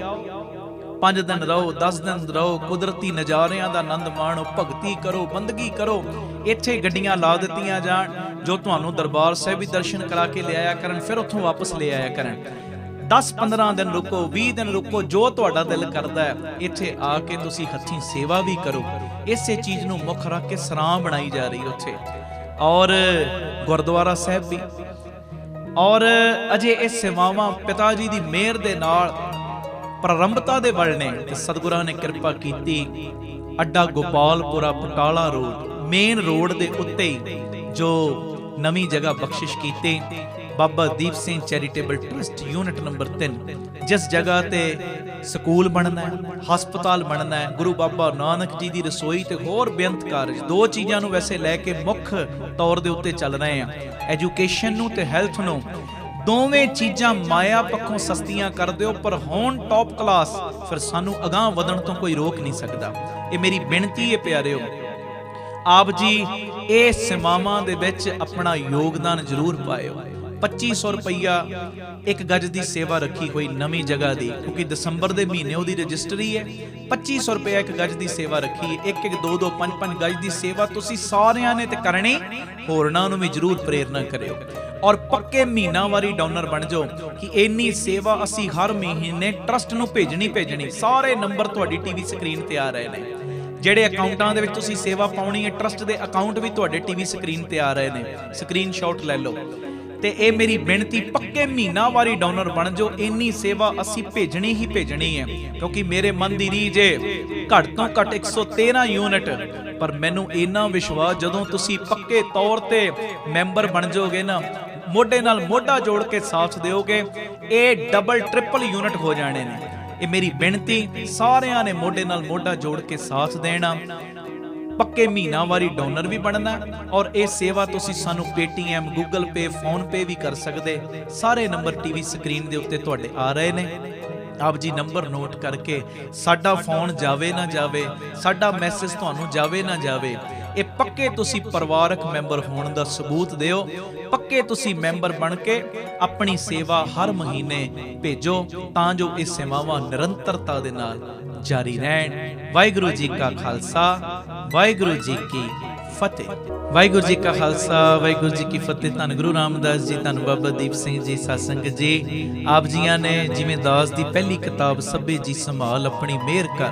5 दिन रहो, 10 दिन रहो, कुदरती नज़ारिਆਂ ਦਾ ਆਨੰਦ ਮਾਣੋ, ਭਗਤੀ ਕਰੋ, ਬੰਦਗੀ ਕਰੋ। ਇੱਥੇ ਗੱਡੀਆਂ ਲਾ ਦਿੱਤੀਆਂ ਜਾਣ ਜੋ ਤੁਹਾਨੂੰ ਦਰਬਾਰ ਸਾਹਿਬ ਵੀ ਦਰਸ਼ਨ ਕਰਾ ਕੇ ਲਿਆਇਆ ਕਰਨ, ਫਿਰ ਉੱਥੋਂ ਵਾਪਸ ਲੈ ਆਇਆ ਕਰਨ। 10-15 ਦਿਨ ਰੁਕੋ, 20 ਦਿਨ ਰੁਕੋ, ਜੋ ਤੁਹਾਡਾ ਦਿਲ ਕਰਦਾ ਹੈ। ਇੱਥੇ ਆ ਕੇ ਤੁਸੀਂ ਹੱਥੀਂ ਸੇਵਾ ਵੀ ਕਰੋ। ਇਸੇ ਚੀਜ਼ ਨੂੰ ਮੁੱਖ ਰੱਖ ਕੇ ਸਰਾਂ ਬਣਾਈ ਜਾ ਰਹੀ ਉੱਥੇ, ਔਰ ਗੁਰਦੁਆਰਾ ਸਾਹਿਬ ਵੀ। ਔਰ ਅਜੇ ਇਹ ਸੇਵਾਵਾਂ ਪਿਤਾ ਜੀ ਦੀ ਮਿਹਰ ਦੇ ਨਾਲ ਪ੍ਰਾਰੰਭਤਾ ਦੇ ਵੱਲ ਨੇ ਤੇ ਸਤਿਗੁਰਾਂ ਨੇ ਕਿਰਪਾ ਕੀਤੀ। ਅੱਡਾ Gopalpura Batala road, main road ਦੇ ਉੱਤੇ ਹੀ ਜੋ ਨਵੀਂ ਜਗ੍ਹਾ ਬਖਸ਼ਿਸ਼ ਕੀਤੀ Baba Deep Singh charitable trust unit number 3, ਜਿਸ ਜਗ੍ਹਾ ਤੇ ਸਕੂਲ ਬਣਨਾ ਹੈ, ਹਸਪਤਾਲ ਬਣਨਾ ਹੈ, ਗੁਰੂ ਬਾਬਾ ਨਾਨਕ ਜੀ ਦੀ ਰਸੋਈ ਤੇ ਹੋਰ ਬੇਅੰਤ ਕਾਰਜ। ਦੋ ਚੀਜ਼ਾਂ ਨੂੰ ਵੈਸੇ ਲੈ ਕੇ ਮੁੱਖ ਤੌਰ ਦੇ ਉੱਤੇ ਚੱਲ ਰਹੇ ਆ, ਐਜੂਕੇਸ਼ਨ ਨੂੰ ਤੇ ਹੈਲਥ ਨੂੰ। ਦੋਵੇਂ ਚੀਜ਼ਾਂ ਮਾਇਆ ਪੱਖੋਂ ਸਸਤੀਆਂ ਕਰ ਦਿਓ, ਪਰ ਹੋਣ ਟੌਪ ਕਲਾਸ, ਫਿਰ ਸਾਨੂੰ ਅਗਾਂਹ ਵਧਣ ਤੋਂ ਕੋਈ ਰੋਕ ਨਹੀਂ ਸਕਦਾ। ਇਹ ਮੇਰੀ ਬੇਨਤੀ ਹੈ ਪਿਆਰਿਓ, ਆਪ ਜੀ ਇਹ ਸੇਵਾਵਾਂ ਦੇ ਵਿੱਚ ਆਪਣਾ ਯੋਗਦਾਨ ਜ਼ਰੂਰ ਪਾਇਓ। 2500 ਰੁਪਈਆ ਇੱਕ ਗਜ ਦੀ ਸੇਵਾ ਰੱਖੀ ਹੋਈ ਨਵੀਂ ਜਗ੍ਹਾ ਦੀ, ਕਿਉਂਕਿ ਦਸੰਬਰ ਦੇ ਮਹੀਨੇ ਉਹਦੀ ਰਜਿਸਟਰੀ ਹੈ। 2500 ਰੁਪਇਆ ਇੱਕ ਗਜ ਦੀ ਸੇਵਾ ਰੱਖੀ, 1-1, 2-2, 5-5 ਗਜ ਦੀ ਸੇਵਾ ਤੁਸੀਂ ਸਾਰਿਆਂ ਨੇ ਤੇ ਕਰਨੀ, ਹੋਰਨਾਂ ਨੂੰ ਵੀ ਜ਼ਰੂਰ ਪ੍ਰੇਰਨਾ ਕਰਿਓ। ਔਰ ਪੱਕੇ ਮਹੀਨਾਵਾਰੀ ਡੋਨਰ ਬਣ ਜਾਓ ਕਿ ਇੰਨੀ ਸੇਵਾ ਅਸੀਂ ਹਰ ਮਹੀਨੇ ਟਰਸਟ ਨੂੰ ਭੇਜਣੀ। ਸਾਰੇ ਨੰਬਰ ਤੁਹਾਡੀ ਟੀਵੀ ਸਕਰੀਨ ਤੇ ਆ ਰਹੇ ਨੇ। ਜਿਹੜੇ ਅਕਾਊਂਟਾਂ ਦੇ ਵਿੱਚ ਤੁਸੀਂ ਸੇਵਾ ਪਾਉਣੀ ਹੈ, ਟਰਸਟ ਦੇ ਅਕਾਊਂਟ ਵੀ ਤੁਹਾਡੇ ਟੀਵੀ ਸਕਰੀਨ ਤੇ ਆ ਰਹੇ ਨੇ, ਸਕਰੀਨਸ਼ਾਟ ਲੈ ਲਓ। ਤੇ ਇਹ ਮੇਰੀ ਬੇਨਤੀ, ਪੱਕੇ ਮਹੀਨਾਵਾਰੀ ਡੋਨਰ ਬਣ ਜਾਓ। ਇੰਨੀ ਸੇਵਾ ਅਸੀਂ ਭੇਜਣੀ ਹੀ ਭੇਜਣੀ ਹੈ, ਕਿਉਂਕਿ ਮੇਰੇ ਮਨ ਦੀ ਰੀਝ ਹੈ ਘੱਟ ਤੋਂ ਘੱਟ 113 ਯੂਨਿਟ। ਪਰ ਮੈਨੂੰ ਇੰਨਾ ਵਿਸ਼ਵਾਸ, ਜਦੋਂ ਤੁਸੀਂ ਪੱਕੇ ਤੌਰ ਤੇ ਮੈਂਬਰ ਬਣ ਜਾਓਗੇ ਨਾ, ਮੋਢੇ ਨਾਲ ਮੋਢਾ ਜੋੜ ਕੇ ਸਾਥ ਦਿਓਗੇ, ਇਹ ਡਬਲ ਟ੍ਰਿਪਲ ਯੂਨਿਟ ਹੋ ਜਾਣੇ ਨੇ। ਇਹ ਮੇਰੀ ਬੇਨਤੀ, ਸਾਰਿਆਂ ਨੇ ਮੋਢੇ ਨਾਲ ਮੋਢਾ ਜੋੜ ਕੇ ਸਾਥ ਦੇਣਾ, ਪੱਕੇ ਮਹੀਨਾਵਾਰੀ ਡੋਨਰ ਵੀ ਬਣਨਾ। ਔਰ ਇਹ ਸੇਵਾ ਤੁਸੀਂ ਸਾਨੂੰ ਪੇਟੀਐਮ, ਗੂਗਲ ਪੇ, ਫੋਨ ਪੇ ਵੀ ਕਰ ਸਕਦੇ। ਸਾਰੇ ਨੰਬਰ ਟੀਵੀ ਸਕਰੀਨ ਦੇ ਉੱਤੇ ਤੁਹਾਡੇ ਆ ਰਹੇ ਨੇ। ਆਪ ਜੀ ਨੰਬਰ ਨੋਟ ਕਰਕੇ, ਸਾਡਾ ਫੋਨ ਜਾਵੇ ਨਾ ਜਾਵੇ, ਸਾਡਾ ਮੈਸੇਜ ਤੁਹਾਨੂੰ ਜਾਵੇ ਨਾ ਜਾਵੇ, ਇਹ ਪੱਕੇ ਤੁਸੀਂ ਪਰਿਵਾਰਕ ਮੈਂਬਰ ਹੋਣ ਦਾ ਸਬੂਤ ਦਿਓ। ਪੱਕੇ ਤੁਸੀਂ ਮੈਂਬਰ ਬਣ ਕੇ ਆਪਣੀ ਸੇਵਾ ਹਰ ਮਹੀਨੇ ਭੇਜੋ, ਤਾਂ ਜੋ ਇਹ ਸੇਵਾਵਾਂ ਨਿਰੰਤਰਤਾ ਦੇ ਨਾਲ ਜਾਰੀ ਰਹਿਣ। ਵਾਹਿਗੁਰੂ ਜੀ ਕਾ ਖਾਲਸਾ, ਵਾਹਿਗੁਰੂ ਜੀ ਕੀ ਫਤਿਹ। ਵਾਹਿਗੁਰੂ ਜੀ ਕਾ ਖਾਲਸਾ, ਵਾਹਿਗੁਰੂ ਜੀ ਕੀ ਫਤਿਹ। ਧੰਨ ਗੁਰੂ ਰਾਮਦਾਸ ਜੀ, ਧੰਨ ਬਾਬਾ ਦੀਪ ਸਿੰਘ ਜੀ, ਸਤਸੰਗ ਜੀ। ਆਪ ਜੀਆਂ ਨੇ ਜਿਵੇਂ ਦਾਸ ਦੀ ਪਹਿਲੀ ਕਿਤਾਬ ਸਭੇ ਜੀ ਸੰਭਾਲ ਆਪਣੀ ਮਿਹਰ ਕਰ,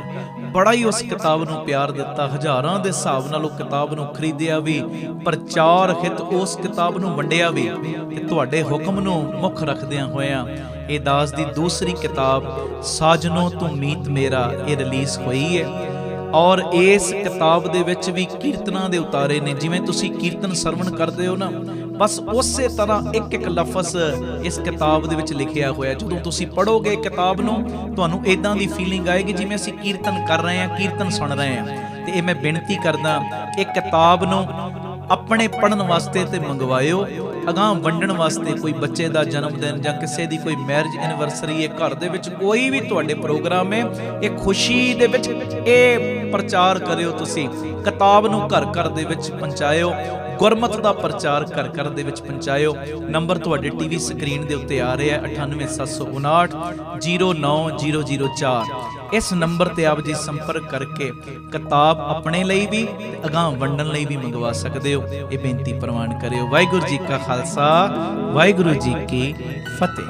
ਬੜਾ ਹੀ ਉਸ ਕਿਤਾਬ ਨੂੰ ਪਿਆਰ ਦਿੱਤਾ। ਹਜ਼ਾਰਾਂ ਦੇ ਹਿਸਾਬ ਨਾਲ ਉਹ ਕਿਤਾਬ ਨੂੰ ਖਰੀਦਿਆ ਵੀ, ਪ੍ਰਚਾਰ ਹਿਤ ਉਸ ਕਿਤਾਬ ਨੂੰ ਵੰਡਿਆ ਵੀ, ਤੇ ਤੁਹਾਡੇ ਹੁਕਮ ਨੂੰ ਮੁੱਖ ਰੱਖਦਿਆਂ ਹੋਇਆਂ ਇਹ ਦਾਸ ਦੀ ਦੂਸਰੀ ਕਿਤਾਬ ਸਾਜਨੋ ਤੂੰ ਮੀਤ ਮੇਰਾ, ਇਹ ਰਿਲੀਜ਼ ਹੋਈ ਹੈ। ਔਰ ਇਸ ਕਿਤਾਬ ਦੇ ਵਿੱਚ ਵੀ ਕੀਰਤਨਾਂ ਦੇ ਉਤਾਰੇ ਨੇ। ਜਿਵੇਂ ਤੁਸੀਂ ਕੀਰਤਨ ਸਰਵਣ ਕਰਦੇ ਹੋ ਨਾ, ਬਸ ਉਸੇ ਤਰ੍ਹਾਂ ਇੱਕ ਲਫ਼ਜ਼ ਇਸ ਕਿਤਾਬ ਦੇ ਵਿੱਚ ਲਿਖਿਆ ਹੋਇਆ। ਜਦੋਂ ਤੁਸੀਂ ਪੜ੍ਹੋਗੇ ਕਿਤਾਬ ਨੂੰ, ਤੁਹਾਨੂੰ ਇਦਾਂ ਦੀ ਫੀਲਿੰਗ ਆਏਗੀ ਜਿਵੇਂ ਅਸੀਂ ਕੀਰਤਨ ਕਰ ਰਹੇ ਹਾਂ, ਕੀਰਤਨ ਸੁਣ ਰਹੇ ਹਾਂ। ਤੇ ਇਹ ਮੈਂ ਬੇਨਤੀ ਕਰਦਾ, ਇਹ ਕਿਤਾਬ ਨੂੰ ਆਪਣੇ ਪੜ੍ਹਨ ਵਾਸਤੇ ਤੇ ਮੰਗਵਾਇਓ, ਅਗਾਂਹ ਵੰਡਣ ਵਾਸਤੇ। ਕੋਈ ਬੱਚੇ ਦਾ ਜਨਮ ਦਿਨ ਜਾਂ ਕਿਸੇ ਦੀ ਕੋਈ ਮੈਰਿਜ ਐਨੀਵਰਸਰੀ ਹੈ, ਘਰ ਦੇ ਵਿੱਚ ਕੋਈ ਵੀ ਤੁਹਾਡੇ ਪ੍ਰੋਗਰਾਮ ਹੈ, ਇਹ ਖੁਸ਼ੀ ਦੇ ਵਿੱਚ ਇਹ ਪ੍ਰਚਾਰ ਕਰਿਓ। ਤੁਸੀਂ ਕਿਤਾਬ ਨੂੰ ਘਰ ਘਰ ਦੇ ਵਿੱਚ ਪਹੁੰਚਾਇਓ, ਗੁਰਮਤ ਦਾ ਪ੍ਰਚਾਰ ਘਰ ਘਰ ਦੇ ਵਿੱਚ ਪਹੁੰਚਾਇਓ। ਨੰਬਰ ਤੁਹਾਡੇ ਟੀਵੀ ਸਕਰੀਨ ਦੇ ਉੱਤੇ ਆ ਰਿਹਾ, 9875909004। ਇਸ ਨੰਬਰ ਤੇ ਆਪ ਜੀ ਸੰਪਰਕ ਕਰਕੇ ਕਿਤਾਬ ਆਪਣੇ ਲਈ ਵੀ ਤੇ ਅਗਾਂਹ ਵੰਡਣ ਲਈ ਵੀ ਮੰਗਵਾ ਸਕਦੇ ਹੋ। ਇਹ ਬੇਨਤੀ ਪ੍ਰਵਾਨ ਕਰਿਓ। ਵਾਹਿਗੁਰੂ ਜੀ ਕਾ ਖਾਲਸਾ, ਵਾਹਿਗੁਰੂ ਜੀ ਕੀ ਫਤਿਹ।